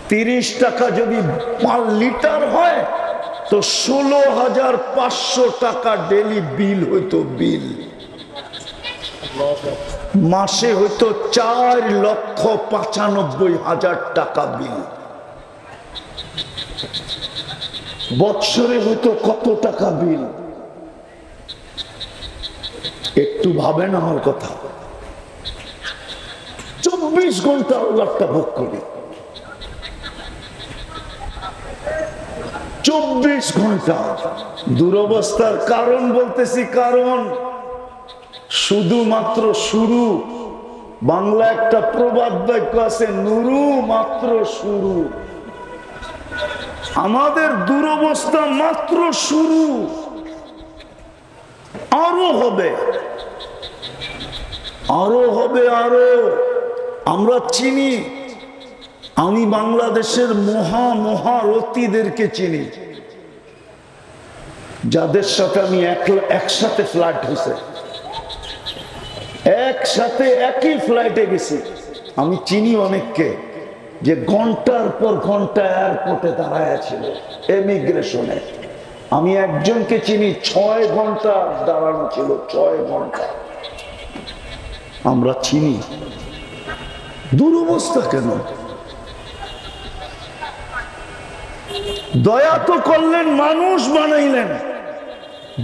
30 টাকা যদি 5 লিটার হয় তো 16,500 টাকা ডেলি বিল হইতো। বিল মাসে হইতো 4,95,000 টাকা বিল। বৎসরে হইতো কত টাকা বিল? একটু ভাবেন আমার কথা। 24 ঘন্টা আল্লাহটা ভোগ করি, 24 ঘন্টা। দুরবস্থার কারণ বলতেছি, কারণ শুধুমাত্র শুরু। বাংলা একটা প্রবাদ বাক্য আছে, নুরু মাত্র শুরু। আমাদের দুরবস্থা মাত্র শুরু, আরো হবে, আরো হবে, আরো। আমরা চিনি, আমি বাংলাদেশের মহারথীদেরকে চিনি, যাদের সাথে আমি একসাথে ফ্লাইট হয়েছে, একসাথে একই ফ্লাইটে গেছি। আমি চিনি অনেককে যে ঘন্টার পর ঘন্টা এয়ারপোর্টে দাঁড়ায় ছিল এমিগ্রেশনে। আমি একজনকে চিনি 6 ঘন্টা দাঁড়ানো ছিল, 6 ঘন্টা। আমরা চিনি। দুরবস্থা কেন? দয়া তো করলেন, মানুষ বানাইলেন,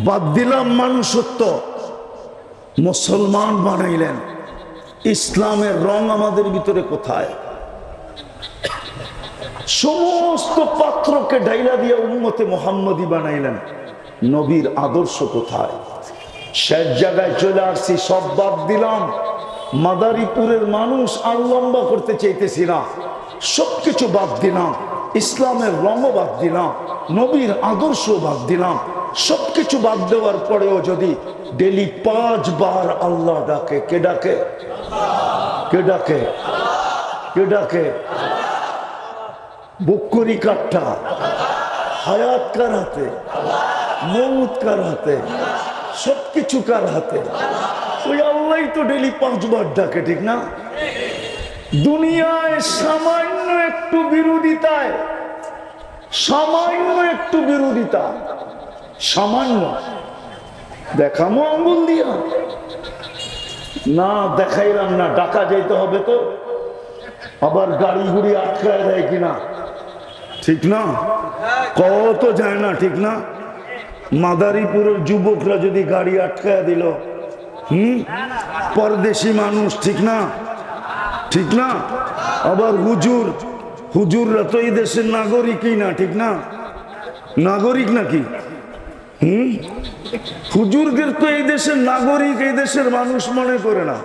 বাদ দিলাম মানুষত্ব, মুসলমান বানাইলেন। ইসলামের রং আমাদের ভিতরে কোথায়? সমস্ত পাত্রকে ঢাইলা দিয়ে উম্মতে মুহাম্মদী বানাইলেন, নবীর আদর্শ কোথায়? শেষ জায়গায় চলে আসছি, সব বাদ দিলাম। মাদারীপুরের মানুষ আর লম্বা করতে চাইতেছি না, সবকিছু বাদ দিলাম। ইসলামের রঙও বাদ দিলাম, নবীর আদর্শ বাদ দিলাম। সবকিছু বাদ দেওয়ার পরেও যদি ডেলি 5 বার আল্লাহ ডাকে, কে ডাকে? কে ডাকে? কে ডাকে? বকরি কাঠটা, হায়াত কার হাতে? মৌত কার হাতে? সবকিছু কার হাতে? ওই আল্লাহ তো ডেলি 5 বার ডাকে, ঠিক না? দুনিয়ায় সামান্য একটু বিরোধিতায়, সামান্য একটু বিরোধিতা, সামান্য দেখামো আঙ্গুল দিয়া? না, দেখাইলাম না, ডাকা যাইতে হবে তো। আবার গাড়ি গুড়ি আটকায় দেয় কিনা, ঠিক না? কত যায় না, ঠিক না? মাদারীপুরের যুবকরা যদি গাড়ি আটকায় দিল, পরদেশি মানুষ, ঠিক না? ঠিক না? আবার হুজুররা তো এই দেশের নাগরিকই না, ঠিক না? নাগরিক নাকি? হুজুরদের তো এই দেশের নাগরিক, এই দেশের মানুষ মনে করে না,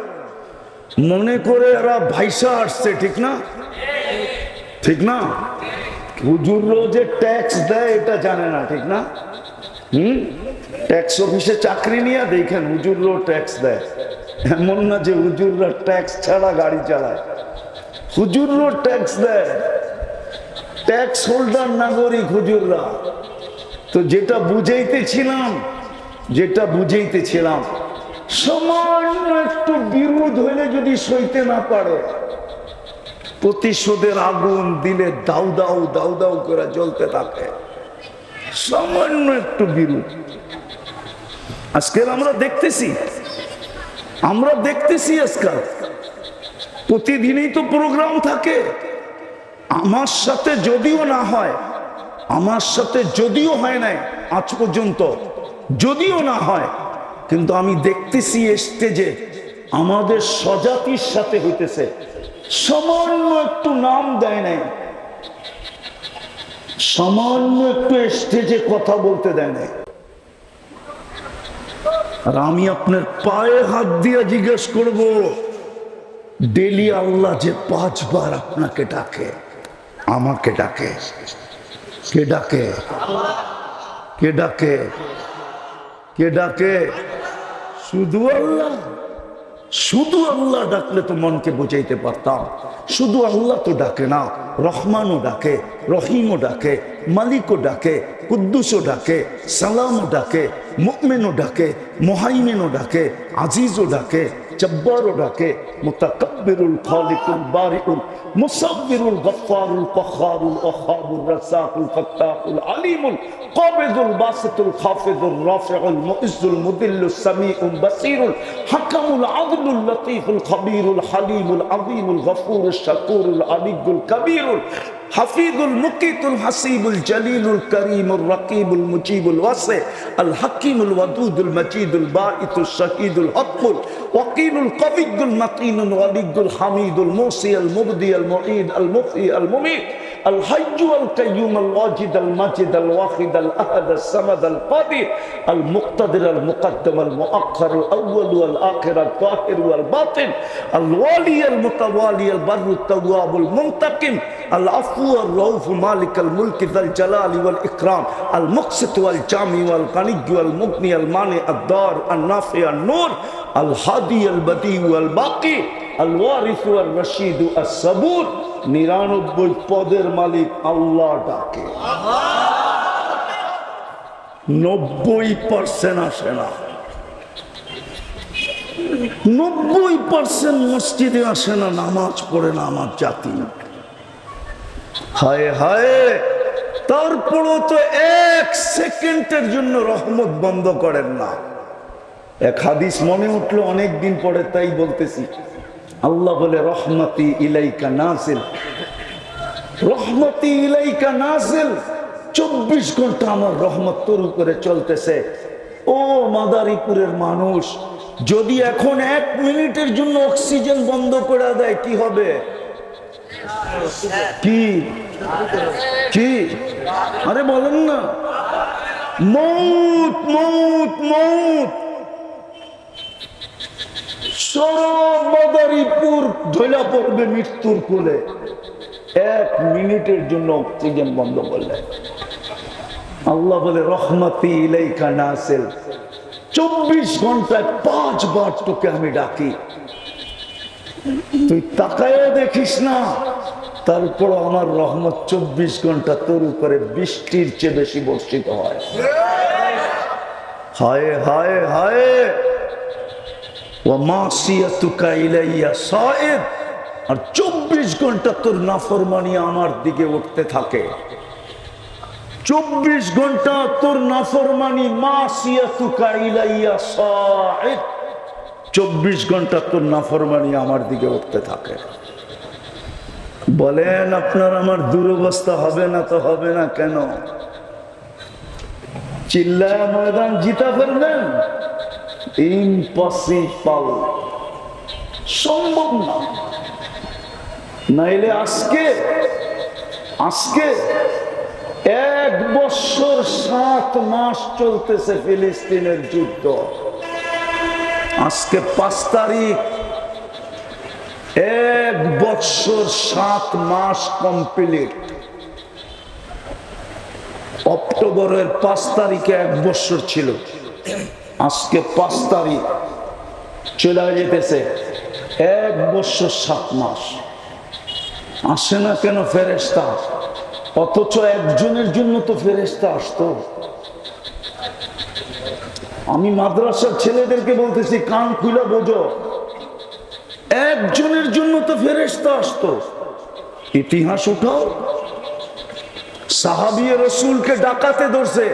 মনে করে এরা ভাইসা আসছে, ঠিক না? ঠিক না? হুজুররাও যে ট্যাক্স দেয় এটা জানে না, ঠিক না? ট্যাক্স অফিসে চাকরি নিয়ে দেখেন, হুজুররাও ট্যাক্স দেয়। এমন না যে হুজুররা ট্যাক্স ছাড়া গাড়ি চালায়, হুজুররাও ট্যাক্স দেয়। ট্যাক্স হোল্ডার নাগরিক হুজুররা। তো যেটা বুঝাইতেছিলাম, সামান্য একটু বিরোধ হইলে যদি সইতে না পারে, প্রতিশোধের আগুন দিলে দাউ দাউ দাউ দাউ করে জ্বলতে থাকে। সামান্য একটু বিরোধ। আজকাল আমরা দেখতেছি আজকাল প্রতিদিনই তো প্রোগ্রাম থাকে। আমার সাথে যদিও না হয়, আমার সাথে যদিও হয় নাই আজ পর্যন্ত, যদিও না হয়, কিন্তু আমি দেখতেছি স্টেজে আমাদের স্বজাতির সাথে হইতেছে। সামান্য একটু নাম দেয় নাই, সামান্য একটু স্টেজে কথা বলতে দেয় নাই। আর আমি আপনার পায়ে হাত দিয়ে জিজ্ঞেস করব, ডেলি আল্লাহ যে 5 বার আপনাকে ডাকে, আমাকে ডাকে, কে ডাকে? কে ডাকে? কে ডাকে? শুধু আল্লাহ। শুধু আল্লাহ ডাকলে তো মনকে বোঝাইতে পারতাম। শুধু আল্লাহ তো ডাকে না, রহমানও ডাকে, রহিমও ডাকে, মালিকও ডাকে, কুদ্দুসও ডাকে, সালামও ডাকে, মুমিনও ডাকে, মুহাইমিনও ডাকে, আজিজও ডাকে, জব্বারও ডাকে, মুতাকাব্বিরুল খালিকুল বারিউল মুসাব্বিরুল গফফারুল কখারুল ওয়াহাবুর রাসাকুল ফাত্তাহুল আলিমুল কাবিদুল বাসিতুল খাফিদুর রাফিউল মুইজ্জুল মুদিল্লুস সামিউল বাসিরুল হাকামুল আদলুল লতীফুল খবীরুল হালিমুল আযীমুল গফুরুশ শাকুরুল আলিয়্যুল কবীরুল হাফিজুল মুকিতুল হাসিবুল জালিলুল করিমুর রাকিবুল মুজিবুল ওয়াসি আল হাকিমুল ওয়াদুদুল মাজিদুল বাঈতুল শাকিদুল হকুল ওয়াকিলুল কবিয়ুল মাতিনুল ওয়ালিয়ুল হামিদুল মুসি আল মুবদি আল মুঈদ আল মুফি আল মুমিত الحي القيوم الواجد المجد الواحد الأحد الصمد القادر المقتدر المقدم المؤخر الأول والآخر الظاهر والباطن الوالي المتوالي البر التواب المنتقم العفو الرؤوف مالك الملك ذا الجلال والإكرام المقسط والجامع والغني والمغني المانع الدار النافع النور الهادي البديع والباقي الوارث والرشيد الصبور 99 পদের মালিক আল্লাহ ডাকে 90% আসে না 90% মসজিদে আসে না, নামাজ পড়ে না আমার জাতি। হায় হায়, তারপরও তো 1 সেকেন্ডের জন্য রহমত বন্ধ করেন না। এক হাদিস মনে উঠলো অনেক দিন পরে, তাই বলতেছি। আল্লাহ বলে রহমতি ইলাইকা নাজিল, রহমতি ইলাইকা নাজিল, 24 ঘন্টা আমার রহমত তোর উপরে চলতেছে। ও মাদারীপুরের মানুষ, যদি এখন 1 মিনিটের জন্য অক্সিজেন বন্ধ করে দেয় কি হবে? কি কি আরে বলেন না, মৌত মৌত মৌত। সব মাদারীপুর ঢইলা পড়বে মৃত্যুর কোলে 1 মিনিটের জন্য অক্সিজেন বন্ধ করলে। আল্লাহ বলে রহমতি ইলাইকা নাজিল, 24 ঘন্টায় 5 বার তোকে আমি ডাকি, তুই তাকায় দেখিস না। তারপর আমার রহমত 24 ঘন্টা তোর উপরে বৃষ্টির চেয়ে বেশি বর্ষিত হয়। হায় হায় হায়, ওয়া মাসিয়াতুকা ইলাইয়া সাইদ, আর 24 ঘন্টা তোর নাফরমানি আমার দিকে উঠতে থাকে। 24 ঘন্টা তোর নাফরমানি, মাসিয়াতুকা ইলাইয়া সাইদ, 24 ঘন্টা তোর নাফরমানি আমার দিকে উঠতে থাকে। বলেন আপনার আমার দুরবস্থা হবে না তো হবে না কেন? চিল্লায় ময়দান জিতা ফেলবেন? ইম্পসিবল, সম্ভব না। নাইলে আজকে 1 বছর 7 মাস চলতেছে ফিলিস্তিনের যুদ্ধ। আজকে 5 তারিখ, 1 বছর 7 মাস কমপ্লিট। অক্টোবরের 5 তারিখে 1 বছর ছিল, আজকে 5 তারিখ চলে যেতেছে 1 বছর 7 মাস। আসে না কেন ফেরেশতা? অথচ একজনের জন্য তো ফেরেশতা আসতো। আমি মাদ্রাসার ছেলেদেরকে বলতেছি, কান খুলে বোঝো, একজনের জন্য তো ফেরেশতা আসতো। ইতিহাস উঠাও, সাহাবী রাসূলকে ডাকাতে ধরছে,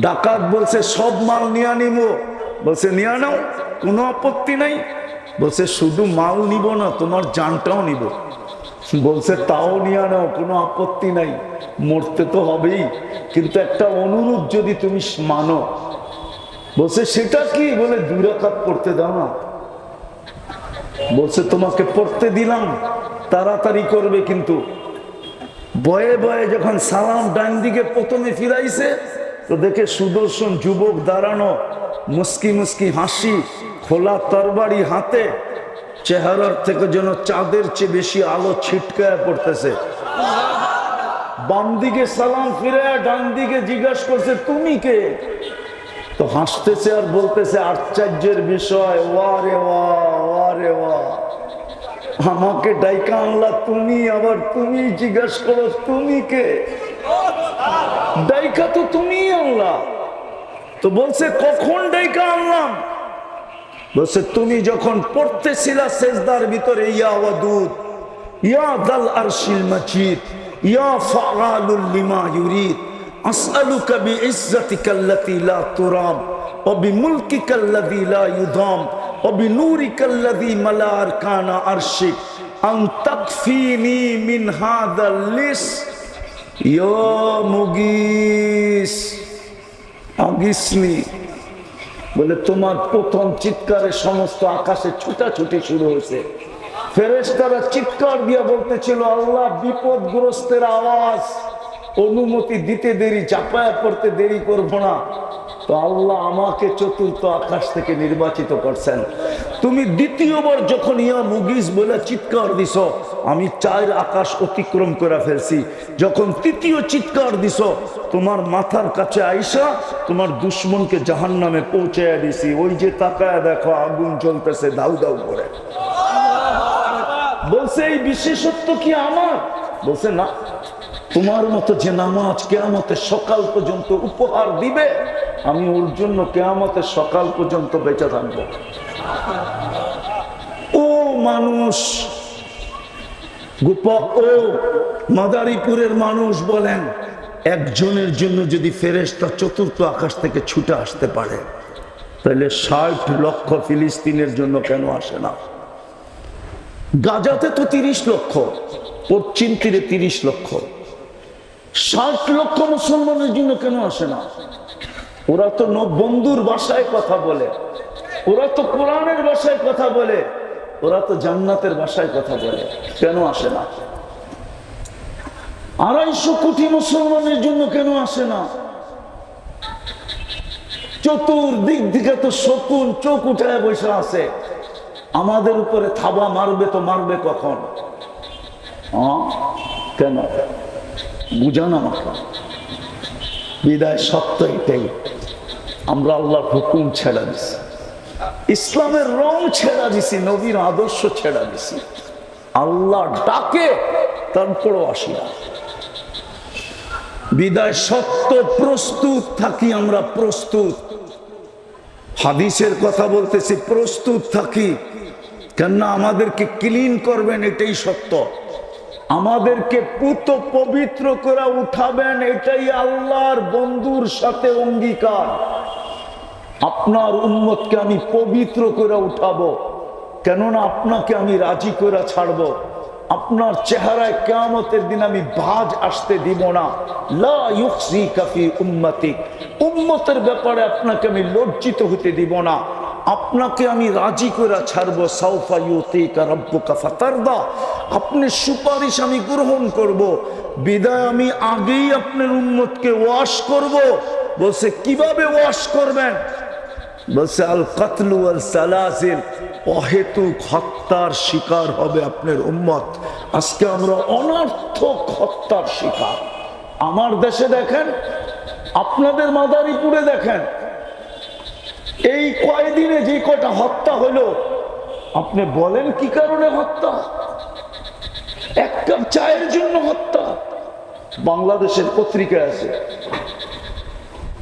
ডাকাত বলছে সব মাল নিয়ে নিব, বলছে নিয়ে নাও, কোনো আপত্তি নাই। বলছে শুধু মাল নিব না, তোমার জানটাও নিব। বলছে তাও নিয়ে নাও, কোনো আপত্তি নাই, মরতে তো হবেই, কিন্তু একটা অনুরোধ যদি তুমি মানো। বলছে সেটা কি? বলে 2 রাকাত পড়তে দাও না। বলছে তোমাকে পড়তে দিলাম, তাড়াতাড়ি করবে, কিন্তু বয়ে বয়ে যখন সালাম ডান দিকে প্রথমে ফিরাইছে, তো দেখে সুদর্শন যুবক দাঁড়ানো, মুস্কি মুস্কি হাসি, খোলা তরবারি হাতে, চেহারার থেকে যেন চাঁদের চেয়ে বেশি আলো ছিটকায় পড়তেছে। বাম দিকে সালাম ফিরে ডান দিকে জিজ্ঞাসা করছে তুমি কে? তো হাসতেছে আর বলতেছে আশ্চর্যের বিষয়, ওয়ারে ওয়া ওয়ারে ওয়া, আমাকে ডাইকা আনলা তুমি, আবার তুমি জিজ্ঞাসা করো তুমি কে? ডাইকা তো তুমি আনলা। তো বলছে কখন ডাইকা আনলাম? বলছে তুমি যখন পড়তেছিলা সেজদার ভিতরে, ইয়া ওয়াদুদ ইয়া যাল আরশিল মাজিদ ইয়া ফাআলুল লিমা ইউরিদ আসআলুকা বিইজ্জাতিকাল্লাতী লা তুরাম ওয়া বিমুলকিকাল্লাযী লা ইউদাম ওয়া বিনূরিকাল্লাযী মালা আরকানা আরশিক আন তাকফিনি মিন হাদাল লিস ইয়া মুগিস আগিসনি। বলে তোমার প্রথম চিৎকারে সমস্ত আকাশে ছুটাছুটি শুরু হয়েছে। ফেরেশতারা চিৎকার দিয়ে বলতেছিল, আল্লাহ বিপদগ্রস্তের আওয়াজ, অনুমতি দিতে দেরি, চাপায়া পড়তে দেরি করব না। তো আল্লাহ আমাকে চতুর্থ আকাশ থেকে নির্বাচিত করছেন। তুমি দ্বিতীয়বার যখন ইয়া মুগিস বলে চিৎকার দিছ, আমি 4 আকাশ অতিক্রম করে ফেলছি। যখন তৃতীয় চিৎকার দিছ, তোমার মাথার কাছে আইসা তোমার দুশ্মনকে জাহান্নামে পৌঁছাইয়া দিছি। ওই যে তাকায় দেখো আগুন জ্বলতেছে দাউ দাউ করে। বলছে এই বিশেষত্ব কি আমার? বলছে না, তোমার মতো যে নামাজ কিয়ামতের সকাল পর্যন্ত উপহার দিবে, আমি ওর জন্য কিয়ামতের সকাল পর্যন্ত বেঁচে থাকবো। ও মানুষ, ও মাদারীপুরের মানুষ বলেন, একজনের জন্য যদি ফেরেশতা চতুর্থ আকাশ থেকে ছুটে আসতে পারে, তাহলে 60 লক্ষ ফিলিস্তিনের জন্য কেন আসে না? গাজাতে তো 30 লক্ষ, পশ্চিম তীরে 30 লক্ষ, 60 লক্ষ মুসলমানের জন্য কেন আসে না? ওরা তো বন্ধুর ভাষায় কথা বলে, ওরা তো কোরআনের ভাষায় কথা বলে, ওরা তো জান্নাতের ভাষায় কথা বলে, কেন আসে না? 250 কোটি মুসলমানের জন্য কেন আসে না? চতুর্দিক দিকে তো শকুন চোখ উঠায় বসে আছে, আমাদের উপরে থাবা মারবে তো মারবে কখন? কেন বুঝান আমাকে। বিদায় সত্য এটাই, আমরা আল্লাহর হুকুম ছেড়া দিছি, ইসলামের রং ছেড়া দিছি, নবীর আদর্শ ছেড়া দিছি। আল্লাহ ডাকে তারপরও আসি না। বিদায় সত্য প্রস্তুত থাকি, আমরা প্রস্তুত। হাদিসের কথা বলতেছি, প্রস্তুত থাকি। কেননা আমাদেরকে ক্লিন করবেন, এটাই সত্য। আমাদেরকে পুত পবিত্র করে উঠাবেন, এটাই আল্লাহর বন্ধুর সাথে অঙ্গীকার। আপনার উম্মতকে আমি পবিত্র করে উঠাবো, কেননা আপনাকে আমি রাজি করে ছাড়বো। আপনার চেহারায় কিয়ামতের দিন আমি ভাঁজ আসতে দিব না। লা ইউখজিকা ফি উম্মতিক, উম্মতের ব্যাপারে আপনাকে আমি লজ্জিত হতে দিব না। আপনাকে আমি রাজি করে ছাড়বো। সাউফা ইউতিকা রাব্বুকা ফাতারদা, আপনি সুপারিশ আমি গ্রহণ করব। বিদায় আমি আগেই আপনার উম্মতকে ওয়াশ করব। বলছে কিভাবে ওয়াশ করবেন? বলছে আল কাতলু ওয়াল সালাসিল, অহেতুক হত্যার শিকার হবে আপনার উম্মত। আজকে আমরা অনর্থক হত্যার শিকার। আমার দেশে দেখেন, আপনাদের মাদারীপুরে দেখেন, এই কয়দিনে যে কটা হত্যা হলো, আপনি বলেন কি কারণে হত্যা? 1 কাপ চায়ের জন্য হত্যা। বাংলাদেশের পত্রিকায় আছে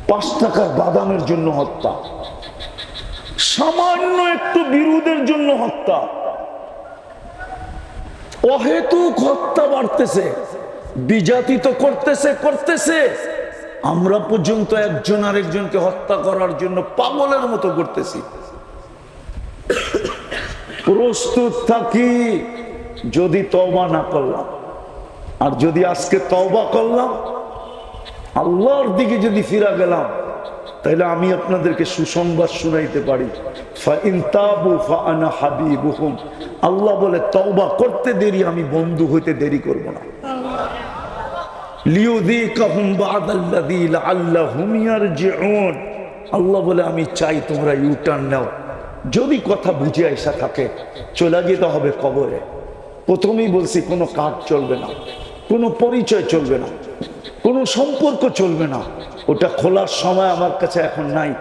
5 টাকার বাদামের জন্য হত্যা, সামান্য একটু বিরোধের জন্য হত্যা। অহেতুক হত্যা বাড়তেছে, বিজাতিত করতেছে। আমরা পর্যন্ত একজন আরেকজনকে হত্যা করার জন্য পাগলের মতো করতেছি। প্রস্তুত থাকি, যদি তওবা না করলাম, আর যদি আজকে তওবা করলাম, আল্লাহর দিকে যদি ফিরা গেলাম, তাহলে আমি আপনাদেরকে সুসংবাদ শুনাইতে পারি। ফাইন তাবু ফাআনা হাবিবুহুম, আল্লাহ বলে তওবা করতে দেরি, আমি বন্ধু হইতে দেরি করব না। লিউযীকাহুম বা'দাল্লাযী লাআল্লাহুম ইয়ারজিউন, আল্লাহ বলে আমি চাই তোমরা ইউটার্ন নাও। যদি কথা বুঝে আসা থাকে, চলে যেতে হবে কবরে। প্রথমেই বলছি, কোনো কাজ চলবে না, কোনো পরিচয় চলবে না, কোনো সম্পর্ক চলবে না। ওটা খোলার সময় আমার কাছে এখন নাই।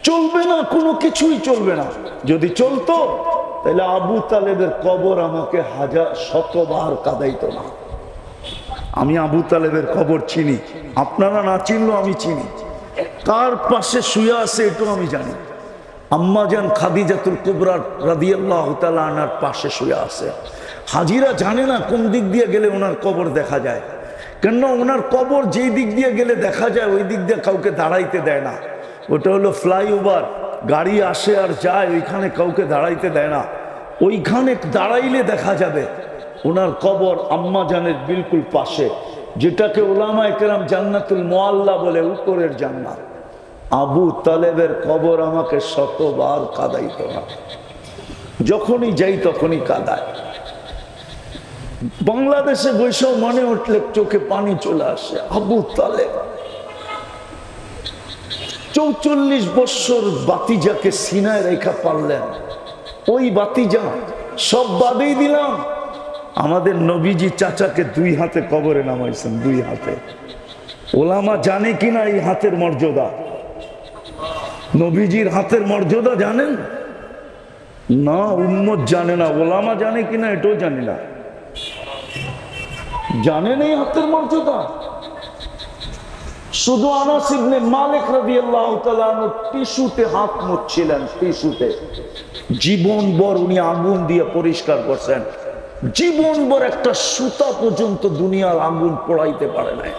চলবে না, কোনো কিছুই চলবে না। যদি চলতো, তাহলে আবু তালেবের কবর আমাকে 1000-100বার কাঁদাইতো না। আমি আবু তালেবের কবর চিনি, আপনারা না চিনলেও আমি চিনি। কার পাশে শুয়ে আছে এটাও আমি জানি। আম্মাজান খাদিজাতুল কুবরা রাদিয়াল্লাহু তাআলা আনহার পাশে শুয়ে আছে। হাজিরা জানে না কোন দিক দিয়ে গেলে ওনার কবর দেখা যায়, কেননা ওনার কবর যেই দিক দিয়ে গেলে দেখা যায়, ওই দিক দিয়ে কাউকে দাঁড়াইতে দেয় না। ওটা হলো ফ্লাইওভার, গাড়ি আসে আর যায়, ওইখানে কাউকে দাঁড়াইতে দেয় না। ওইখানে দাঁড়াইলে দেখা যাবে ওনার কবর আম্মা জানের বিলকুল পাশে, যেটাকে ওলামায়ে কেরাম জান্নাতুল মুআল্লা বলে, উপরের জান্নাত। আবু তালেবের কবর আমাকে শতবার কাঁদাইতে হয়, যখনই যাই তখনই কাঁদায়। বাংলাদেশে বৈশাখ মনে উঠলে চোখে পানি চলে আসে। আবু তালেব ৪৪ বৎসর বাতিজাকে সিনায় রেখা পারলেন, ওই বাতিজা সব বাদেই দিলাম। আমাদের নবীজি চাচাকে 2 হাতে কবরে নামাইছেন, 2 হাতে। ওলামা জানে কিনা এই হাতের মর্যাদা? নবীজির হাতের মর্যাদা জানেন না? উম্মত জানে না। ওলামা জানে কিনা এটাও জানি না। জানেন এই হাতের মর্যাদা? শুধু আনাস ইবনে মালিক রাদিয়াল্লাহু তাআলা টিস্যুতে হাত মুছছিলেন, টিস্যুতে। জীবনভর উনি আগুন দিয়ে পরিষ্কার করছেন, জীবনভর একটা সুতা পর্যন্ত দুনিয়ার আগুন পোড়াইতে পারে নাই।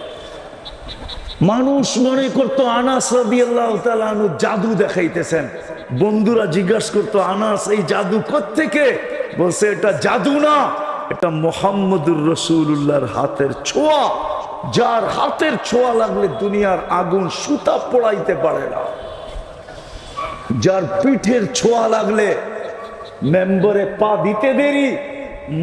মানুষ মনে করতো আনাস রাদিয়াল্লাহু তাআলা জাদু দেখাইতেছেন। বন্ধুরা জিজ্ঞাসা করতো, আনাস এই জাদু কোত্থেকে? বলছে এটা জাদু না, এটা মুহাম্মদুর রাসূলুল্লাহর হাতের ছোঁয়া। যার হাতের ছোঁয়া লাগলে দুনিয়ার আগুন সুতা পোড়াইতে পারে না। যার পিঠের ছোঁয়া লাগলে মেম্বরে পা দিতে দেরি,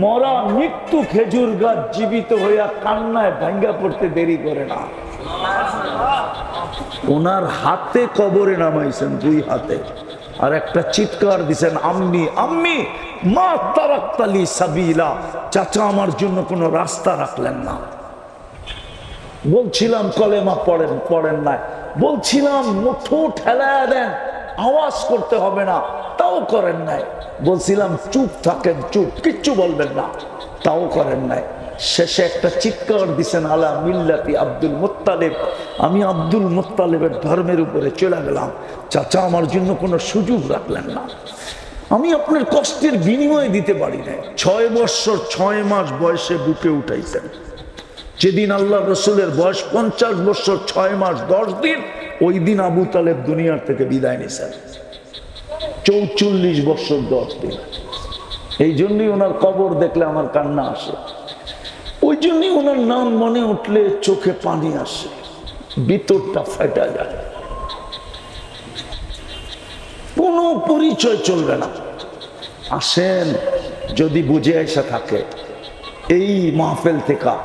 মরা মৃত্যু খেজুর গাছ জীবিত হইয়া কান্নায় ভাঙ্গা পড়তে দেরি করে না। ওনার হাতে কবরে নামাইছেন, 2 হাতে। আর একটা চিৎকার দিছেন, আম্মি আম্মি মা তারাক্তালি সাবিলা, চাচা আমার জন্য কোনো রাস্তা রাখলেন না। বলছিলাম কলেমা পড়েন না, বলছিলাম মুঠো ঠেলায়া দেন, আওয়াজ করতে হবে না, তাও করেন নাই। বলছিলাম চুপ থাকেন, চুপ, কিচ্ছু বলবেন না, তাও করেন নাই। শেষে একটা চিৎকার দিছেন, আলা মিল্লাতি আব্দুল মুত্তালিব, আমি আব্দুল মুত্তালিবের ধর্মের উপরে চলে গেলাম। চাচা আমার জন্য কোনো সুযোগ রাখলেন না। আমি আপনার কষ্টের বিনিময় দিতে পারি না। 6 বৎসর 6 মাস বয়সে বুকে উঠাইছেন। যেদিন আল্লাহ রসুলের বয়স 50 বৎসর 6 মাস 10 দিন, ওই দিন আবু তালেব দুনিয়ার থেকে বিদায় নিয়েছেন। 44 বৎসর 10 দিন। এই জন্যই ওনার কবর দেখলে আমার কান্না আসে, ওই জন্যই ওনার নাম মনে উঠলে চোখে পানি আসে, ভিতরটা ফেটা যায়। কোনো পরিচয় চলবে না। আসেন, যদি বুঝে এসে থাকে এই মাহফিল থেকে,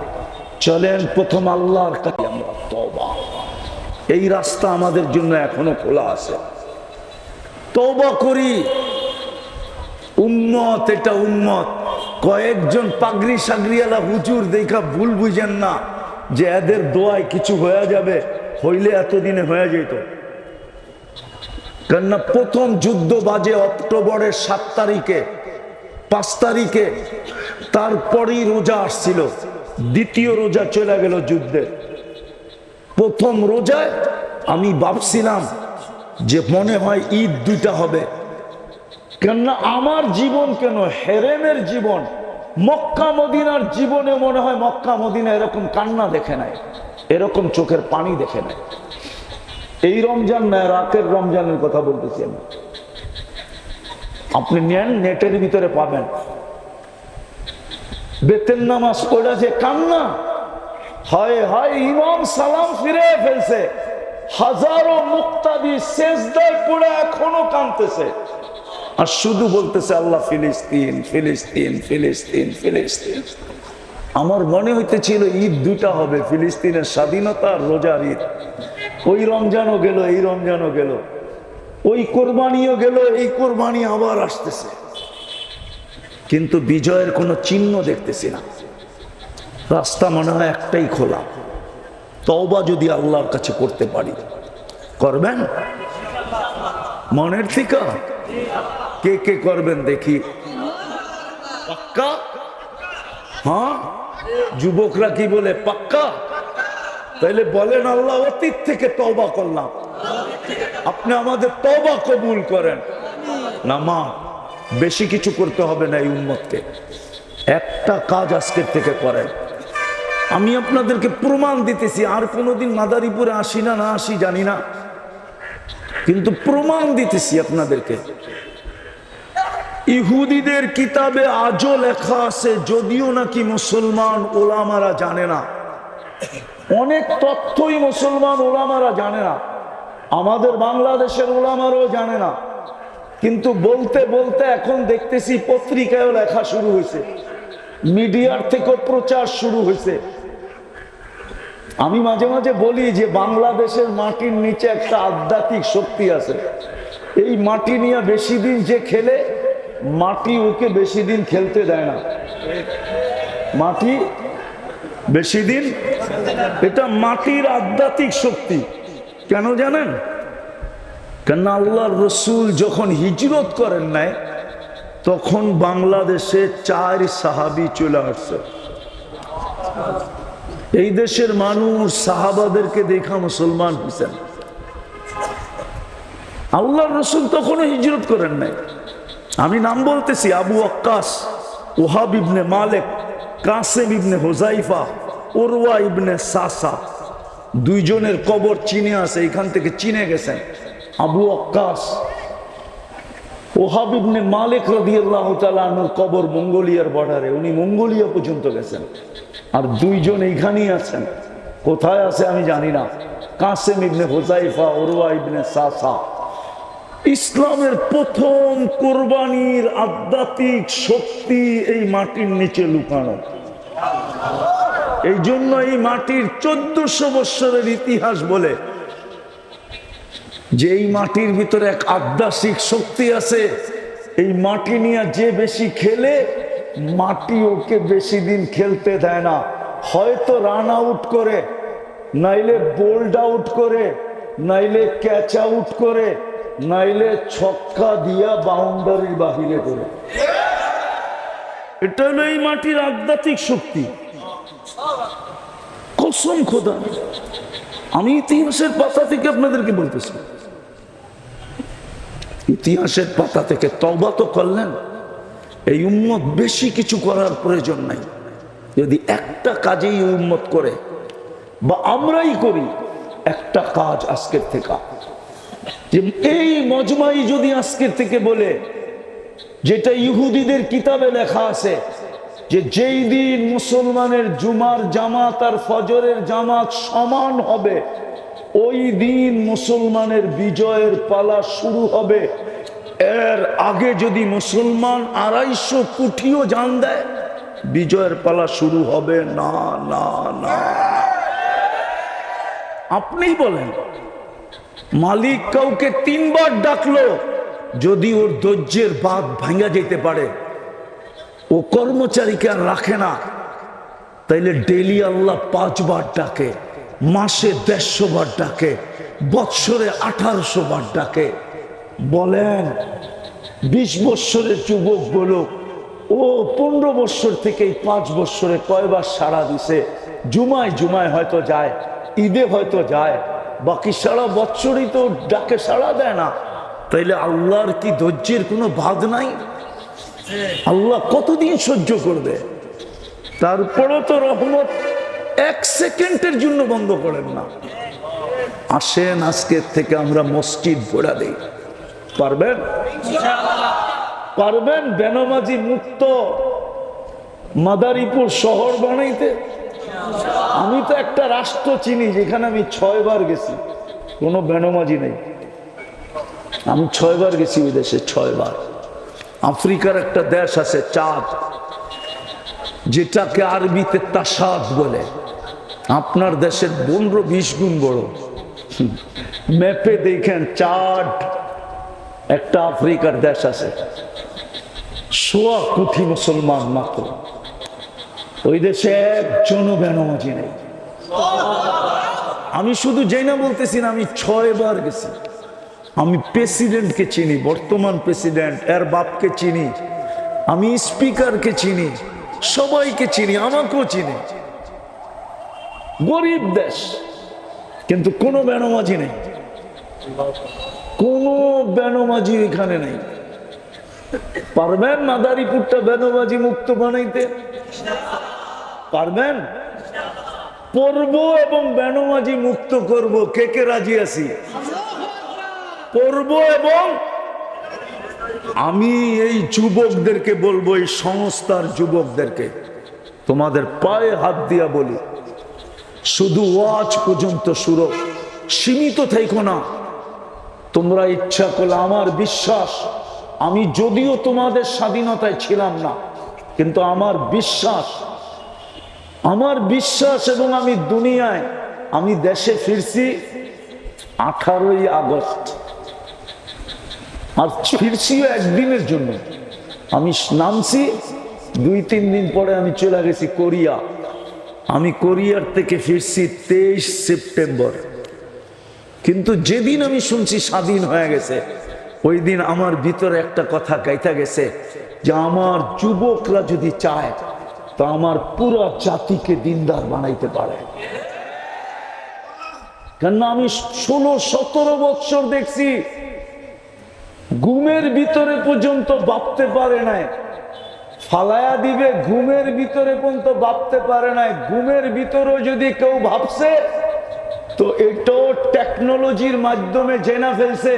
চলেন প্রথম আল্লাহর কাছে আমরা তওবা। এই রাস্তা আমাদের জন্য এখনো খোলা আছে, তওবা করি। উম্মত, এটা উম্মত। কয়েকজন পাগড়ি সাগরিয়ালা হুজুর দেখা ভুল বুঝেন না যে এদের দোয়ায় কিছু হয়ে যাবে, হইলে এতদিনে হয়ে যেত। কেননা প্রথম যুদ্ধ বাজে অক্টোবরের 7 তারিখে, 5 তারিখে, তারপরেই রোজা আসছিল। দ্বিতীয় রোজা চলে গেল যুদ্ধে। প্রথম রোজায় আমি ভাবছিলাম যে মনে হয় ঈদ 2টা হবে। কেননা আমার জীবন কেন, হেরেমের জীবন, মক্কা মদিনার জীবনে মনে হয় মক্কা মদিনা এরকম কান্না দেখে নাই, এরকম চোখের পানি দেখে নাই। এই রমজান না, রাতের রমজানের কথা বলতেছি আমি। আপনি নেন, নেটের ভিতরে পাবেন। বেতের নামাজ পড়া যে কান্না, হায় হায়, ইমাম সালাম ফিরে ফেলছে, হাজারো মুক্তাদি সেজদায় পড়ে এখনো কাঁদতেছে, আর শুধু বলতেছে আল্লাহ ফিলিস্তিন ফিলিস্তিন ফিলিস্তিন ফিলিস্তিন। আমার মনে হইতেছিল ঈদ 2টা হবে, ফিলিস্তিনের স্বাধীনতা আর রোজার ঈদ। ওই রমজানও গেল, এই রমজানও গেল, ওই কোরবানিও গেল, এই কোরবানি আবার আসতেছে, কিন্তু বিজয়ের কোনো চিহ্ন দেখতেছি না। রাস্তা মনে হয় একটাই খোলা, তওবা যদি আল্লাহর কাছে করতে পারি। করবেন মনের থেকে? কে কে করবেন দেখি? পাক্কা? হ্যাঁ, যুবকরা কি বলে পাক্কা? তাইলে বলেন, আল্লাহ অতীত থেকে তওবা করলাম, আপনি আমাদের তওবা কবুল করেন। না মা, বেশি কিছু করতে হবে না এই উম্মতকে, একটা কাজ আজকের থেকে করেন। আমি আপনাদেরকে প্রমাণ দিতেছি, আর কোনোদিন মাদারীপুরে আসি না না আসি জানি না, কিন্তু প্রমাণ দিতেছি আপনাদেরকে। ইহুদিদের কিতাবে আজও লেখা আছে, যদিও নাকি মুসলমান ওলামারা জানে না। অনেক তথ্যই মুসলমান ওলামারা জানে না, আমাদের বাংলাদেশের ওলামারাও জানে না। কিন্তু বলতে বলতে এখন দেখতেছি পত্রিকায়ও লেখা শুরু হয়েছে, মিডিয়ার থেকেও প্রচার শুরু হয়েছে। আমি মাঝে মাঝে বলি যে বাংলাদেশের মাটির নিচে একটা আধ্যাত্মিক শক্তি আছে। এই মাটি নিয়ে বেশি দিন যে খেলে, মাটি ওকে বেশি দিন খেলতে দেয় না। মাটি বেশি দিন, এটা মাটির আধ্যাত্মিক শক্তি। কেন জানেন? কেন আল্লাহর রসুল যখন হিজরত করেন নাই, তখন বাংলাদেশে 4 সাহাবী চলে আসছে। এই দেশের মানুষ সাহাবাদেরকে দেখা মুসলমান হয়েছেন। আল্লাহর রসুল তখনও হিজরত করেন নাই। আমি নাম বলতেছি, আবু ওয়াক্কাস, ওহাব ইবনে মালিক, কাসেম ইবনে হুযাইফা, উরওয়া ইবনে সাসা, দুইজনের কবর চীনে আছে, এখান থেকে চীনে গেছেন। আবু ওয়াক্কাস, ওহাব ইবনে মালিক রাদিয়াল্লাহু তাআলা আনহুর কবর মঙ্গোলিয়ার বর্ডারে, উনি মঙ্গোলিয়া পর্যন্ত গেছেন। আর দুইজন এইখানেই আছেন, কোথায় আছে আমি জানি না। কাসেম ইবনে হুযাইফা, উরওয়া ইবনে সাসা। ইসলামের প্রথম কুরবানির আধ্যাত্মিক শক্তি এই মাটির নিচে লুকানো। এই জন্য এই মাটির 1400 বৎসরের ইতিহাস বলে যে এই মাটির ভিতরে এক আধ্যাত্মিক শক্তি আছে। এই মাটি নিয়ে যে বেশি খেলে, মাটি ওকে বেশি দিন খেলতে দেয় না। হয়তো রান আউট করে, নাইলে বোল্ড আউট করে, নাইলে ক্যাচ আউট করে, নাইলে ছক্কা দিয়া বাউন্ডারির বাহিরে করে। এটা হলো এই মাটির আধ্যাত্মিক শক্তি। কসম খোদা, আমি ইতিহাসের পাতা থেকে আপনাদেরকে বলতেছি, ইতিহাসের পাতা থেকে। তওবা তো করলেন, এই উম্মত বেশি কিছু করার প্রয়োজন নাই। যদি একটা কাজেই উম্মত করে, বা আমরাই করি একটা কাজ আজকের থেকে, যে এই মজমাই যদি আজকের থেকে বলে, যেটা ইহুদিদের কিতাবে লেখা আছে, যে যেই দিন মুসলমানের জুমার জামাত আর ফজরের জামাত সমান হবে, ওই দিন মুসলমানের বিজয়ের পালা শুরু হবে। এর আগে যদি মুসলমান 250 কোটিও জান দেয়, বিজয়ের পালা শুরু হবে না, না, না। আপনিই বলেন, মালিক কাউকে 3 বার ডাকলো, যদি ওর ধৈর্যের বাঁধ ভাঙা যেতে পারে, ও কর্মচারীকে আর রাখে না, তাইলে ডেইলি আল্লাহ 5 বার ডাকে, মাসে 150 বার ডাকে, বৎসরে 1800 বার ডাকে। বলেন 20 বৎসরের যুবক বলো, ও 15 বৎসর থেকে 5 বৎসরে কয়বার সাড়া দিছে? জুমায় জুমায় হয়তো যায়, ঈদে হয়তো যায়, বাকি সারা বৎসরই তো ডাকে সাড়া দেয় না। তাইলে আল্লাহর কি ধৈর্যের কোনো বাঁধ নাই? আল্লাহ কতদিন সহ্য করবে? তারপরও তো রহমত 1 সেকেন্ডের জন্য বন্ধ করেন না। আসেন আজকের থেকে আমরা মসজিদ ভরা দেই। পারবেন? পারবেন বেনামাজি মুক্ত মাদারীপুর শহর বানাইতে? আমি তো একটা রাষ্ট্র চিনি যেখানে আমি 6 বার গেছি, কোনো বেনামাজি নেই। আমি 6 বার গেছি ওই দেশে, 6 বার। আফ্রিকার একটা দেশ আছে চাঁদ, যেটাকে আরবিতে তাসাদ বলে। আপনার দেশের 15-20 গুণ বড়। ম্যাপে দেখেন চাঁদ, একটা আফ্রিকার দেশ আছে, 100 কোটি মুসলমান মাত্র। ওই দেশে একজনও বেনামাজি নেই। আমি শুধু যেই না বলতেছি না, আমি 6 বার গেছি। আমি প্রেসিডেন্টকে চিনি, বর্তমান প্রেসিডেন্ট, এর বাপকে চিনি, আমি স্পিকারকে চিনি, সবাইকে চিনি, আমাকেও চিনি। গরিব দেশ, কিন্তু কোনো বেনামাজি নেই, কোনো বেনামাজি এখানে নেই। পারবেন মাদারীপুরটা বেনামাজি মুক্ত বানাইতে? পারবেন? পড়ব এবং বেনামাজি মুক্ত করব। কে কে রাজি আছি? পড়ব এবং আমি এই যুবকদেরকে বলবো, এই সংস্থার যুবকদেরকে, তোমাদের পায়ে হাত দিয়া বলি, শুধু ওয়াজ পর্যন্ত সীমিত থেকো না। তোমরা ইচ্ছা করলে, আমার বিশ্বাস, আমি যদিও তোমাদের স্বাধীনতায় ছিলাম না, কিন্তু আমার বিশ্বাস এবং আমি দুনিয়ায়, আমি দেশে ফিরছি 18ই আগস্ট, আর ফিরছিও একদিনের জন্য। আমি নামছি, 2-3 দিন পরে আমি চলে গেছি কোরিয়া। আমি কোরিয়ার থেকে ফিরছি 23 সেপ্টেম্বর। কিন্তু যেদিন আমি শুনছি স্বাধীন হয়ে গেছে, ওই দিন আমার ভিতরে একটা কথা গাইতা গেছে যে আমার যুবকরা যদি চায় তো আমার পুরো জাতিকে দিনদার বানাইতে পারে। কেননা আমি 16-17 বছর দেখছি ঘুমের ভিতরে পর্যন্ত ভাবতে পারে নাই, ফালায়া দিবে, ঘুমের ভিতরে পর্যন্ত ভাবতে পারে নাই। ঘুমের ভিতরেও যদি কেউ ভাবছে তো এটাও টেকনোলজির মাধ্যমে জেনা ফেলছে।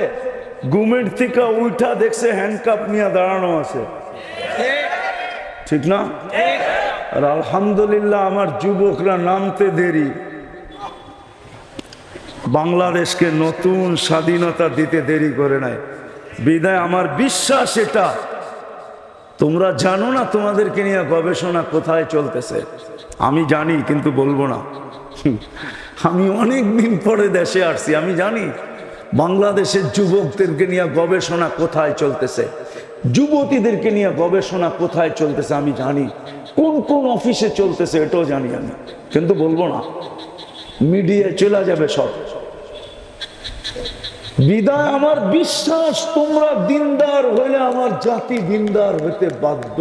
ঘুমের থেকে উঠা দেখছে হ্যান্ডকাপ নিয়ে দাঁড়ানো আছে, ঠিক না? আর আলহামদুলিল্লাহ আমার যুবকরা নামতে দেরি, বাংলাদেশকে নতুন স্বাধীনতা দিতে দেরি করে নাই। বিদায় আমার বিশ্বাস এটা, তোমরা জানো না তোমাদেরকে নিয়ে গবেষণা কোথায় চলতেছে। আমি জানি, কিন্তু বলবো না। আমি অনেক দিন পরে দেশে আসছি, আমি জানি বাংলাদেশের যুবকদেরকে নিয়ে গবেষণা কোথায় চলতেছে, যুবতীদেরকে নিয়ে গবেষণা কোথায় চলতেছে আমি জানি, কোন কোন অফিসে চলতেছে এটাও জানি আমি, কিন্তু বলবো না, মিডিয়ায় চলে যাবে সব। বিদায় আমার বিশ্বাস, তোমরা দিনদার হইলে আমার জাতি দিনদার হইতে বাধ্য।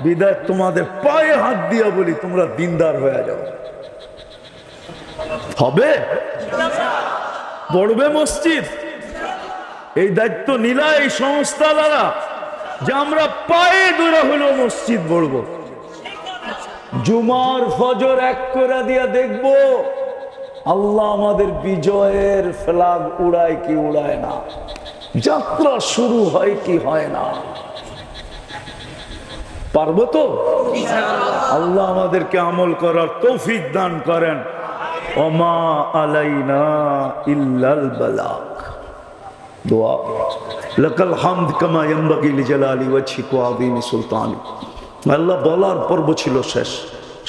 বিদায় তোমাদের পায়ে হাত দিয়া বলি, তোমরা দিনদার হয়ে যাও। হবে, পড়বে মসজিদ, এই দায়িত্ব নিলা এই সংস্থা দ্বারা যে আমরা পায়ে ধরে হলেও মসজিদ পড়বো। জুমার ফজর এক করে দিয়া দেখবো আল্লাহ আমাদের বিজয়ের ফ্ল্যাগ উড়ায় কি উড়ায় না, যাত্রা শুরু হয় কি হয় না। পারবো তো? আল্লাহ আমাদেরকে আমল করার তৌফিক দান করেন। ওমা আলাইনা ইল্লাল বালাগ। দোয়া, লাকাল হামদ কামা ইয়ানবাগি লিজালালি ওয়াজহিকা ওয়া আযীমি সুলতানি। আল্লাহ বলার পর্ব ছিল শেষ,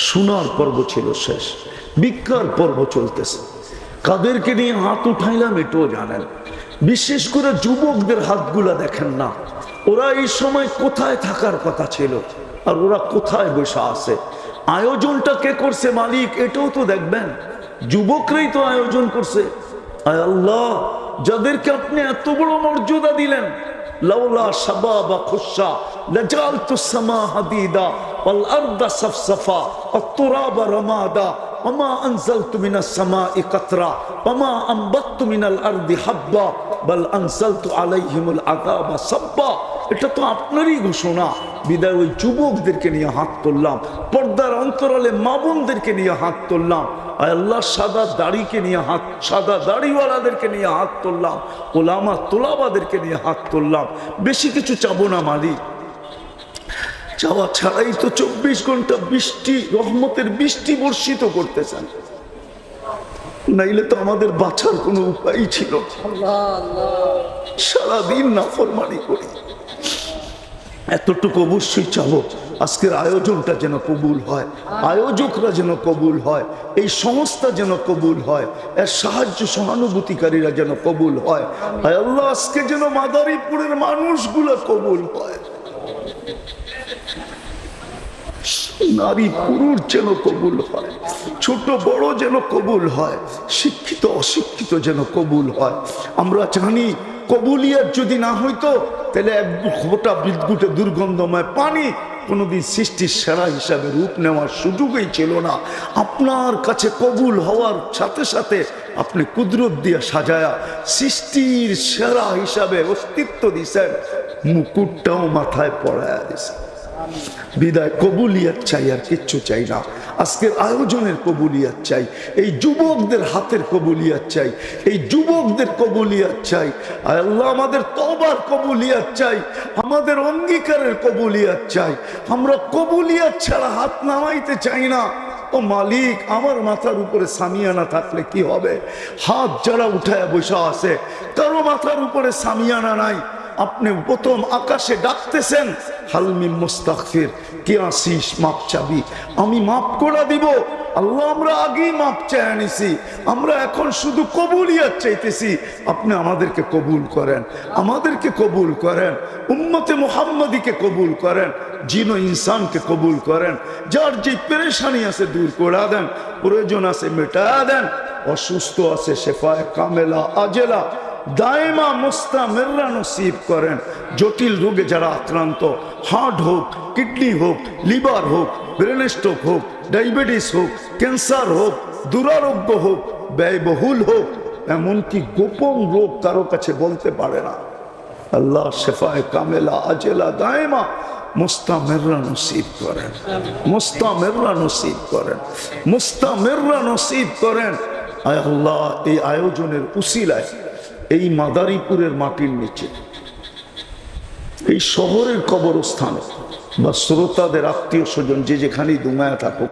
শোনার পর্ব ছিল শেষ, ভিক্ষার পর্ব চলতেছে। কাদেরকে নিয়ে হাত উঠাইলাম এটাও জানেন। বিশেষ করে যুবকদের হাতগুলা দেখেন না, ওরা এই সময় কোথায় থাকার কথা ছিল আর ওরা কোথায় বসে আছে। আয়োজনটা কে করছে? মালিক, এটাও তো দেখবেন, যুবকরাই তো আয়োজন করছে। আয় আল্লাহ, যাদেরকে আপনি এত বড় মর্যাদা দিলেন, লাউলা শাবাবা খুশা লাজালতুস সামা হাদিদা ওয়াল আরদা সাফসাফা ওয়াত তুরাবা রামাদা ওমা আনজালতু মিনাস সামাই কাতরা ওমা আমবাততু মিনাল আরদি হাব্বা বাল আনজালতু আলাইহিমুল আযাবা সাব্বা। এটা তো আপনারই ঘোষণা। বিদায় ওই যুবকদেরকে নিয়ে হাত তুললাম, পর্দার অন্তরালে মা বোনদেরকে নিয়ে হাত তুললাম। আয় আল্লাহ, সাদা দাড়িকে নিয়ে হাত, সাদা দাড়িওয়ালাদেরকে নিয়ে হাত তুললাম, ওলামা তোলাবাদেরকে নিয়ে হাত তুললাম। বেশি কিছু চাবো না মালিক, চাওয়া ছাড়াই তো 24 ঘন্টা বৃষ্টি, রহমতের বৃষ্টি বর্ষিত করতেছেন, নাইলে তো আমাদের বাঁচার কোনো উপায় ছিল। সারাদিন নাফরমানি করি, এতটুকু অবশ্যই চাবো আজকের আয়োজনটা যেন কবুল হয়, আয়োজকরা যেন কবুল হয়, এই সংস্থা যেন কবুল হয়, এর সাহায্য সহানুভূতিকারীরা যেন কবুল হয়। আয় আল্লাহ, আজকে যেন মাদারীপুরের মানুষগুলো কবুল হয়, নারী পুরুষ যেন কবুল হয়, ছোট বড় যেন কবুল হয়, শিক্ষিত অশিক্ষিত যেন কবুল হয়। আমরা জানি কবুলিয়াত যদি না হইতো তাহলে এক ফোঁটা বিদ্যুটে দুর্গন্ধময় পানি কোনোদিন সৃষ্টির সেরা হিসাবে রূপ নেওয়ার সুযোগই ছিল না। আপনার কাছে কবুল হওয়ার সাথে সাথে আপনি কুদরত দিয়ে সাজায়া সৃষ্টির সেরা হিসাবে অস্তিত্ব দিছেন, মুকুটটাও মাথায় পড়ায়া দিছেন। বিদায় কবুলিয়াত চাই, আর কিচ্ছু চাই না। আজকের আয়োজনের কবুলিয়াত চাই, এই যুবকদের হাতের কবুলিয়াত চাই, এই যুবকদের কবুলিয়াত চাই। আয় আল্লাহ, আমাদের তওবার কবুলিয়াত চাই, আমাদের অঙ্গীকারের কবুলিয়াত চাই। আমরা কবুলিয়াত ছাড়া হাত নামাইতে চাই না। ও মালিক, আমার মাথার উপরে সামিয়ানা থাকলে কি হবে? হাত যারা উঠায় বসা আছে, কারো মাথার উপরে সামিয়ানা নাই। আপনি প্রথম আকাশে ডাকতেছেন, হালমি মুস্তাগফির, কে আসিস মাপ চাবি, আমি মাপ করে দিব। আল্লাহ, আমরা আগেই মাপ চেয়ে আনিছি, আমরা এখন শুধু কবুলিয়াত চাইতেছি। আপনি আমাদেরকে কবুল করেন, আমাদেরকে কবুল করেন, উম্মতে মুহাম্মাদিকে কবুল করেন, জিন ও ইনসানকে কবুল করেন। যার যে পেরেশানি আছে দূর করে দেন, প্রয়োজন আছে মেটা দেন, অসুস্থ আছে শেফায়ে কামেলা আজেলা দায়মা মুস্তামিররা নসিব করেন। জটিল রোগে যারা আক্রান্ত, হার্ট হোক, কিডনি হোক, লিভার হোক, ব্রেন স্ট্রোক হোক, ডায়াবেটিস হোক, ক্যান্সার হোক, দুরারোগ্য হোক, ব্যয়বহুল হোক, এমনকি গোপন রোগ কারো কাছে বলতে পারে না, আল্লাহ শেফায়ে কামেলা আজেলা দায়মা মুস্তামিররা নসিব করেন, মুস্তামিররা নসিব করেন, মুস্তামিররা নসিব করেন। আয় আল্লাহ, এই আয়োজনের উসিলায় এই মাদারীপুরের মাটির নিচে, এই শহরের কবরস্থানে বা শ্রোতাদের আত্মীয় স্বজন যে যেখানেই দুমায়া থাকুক,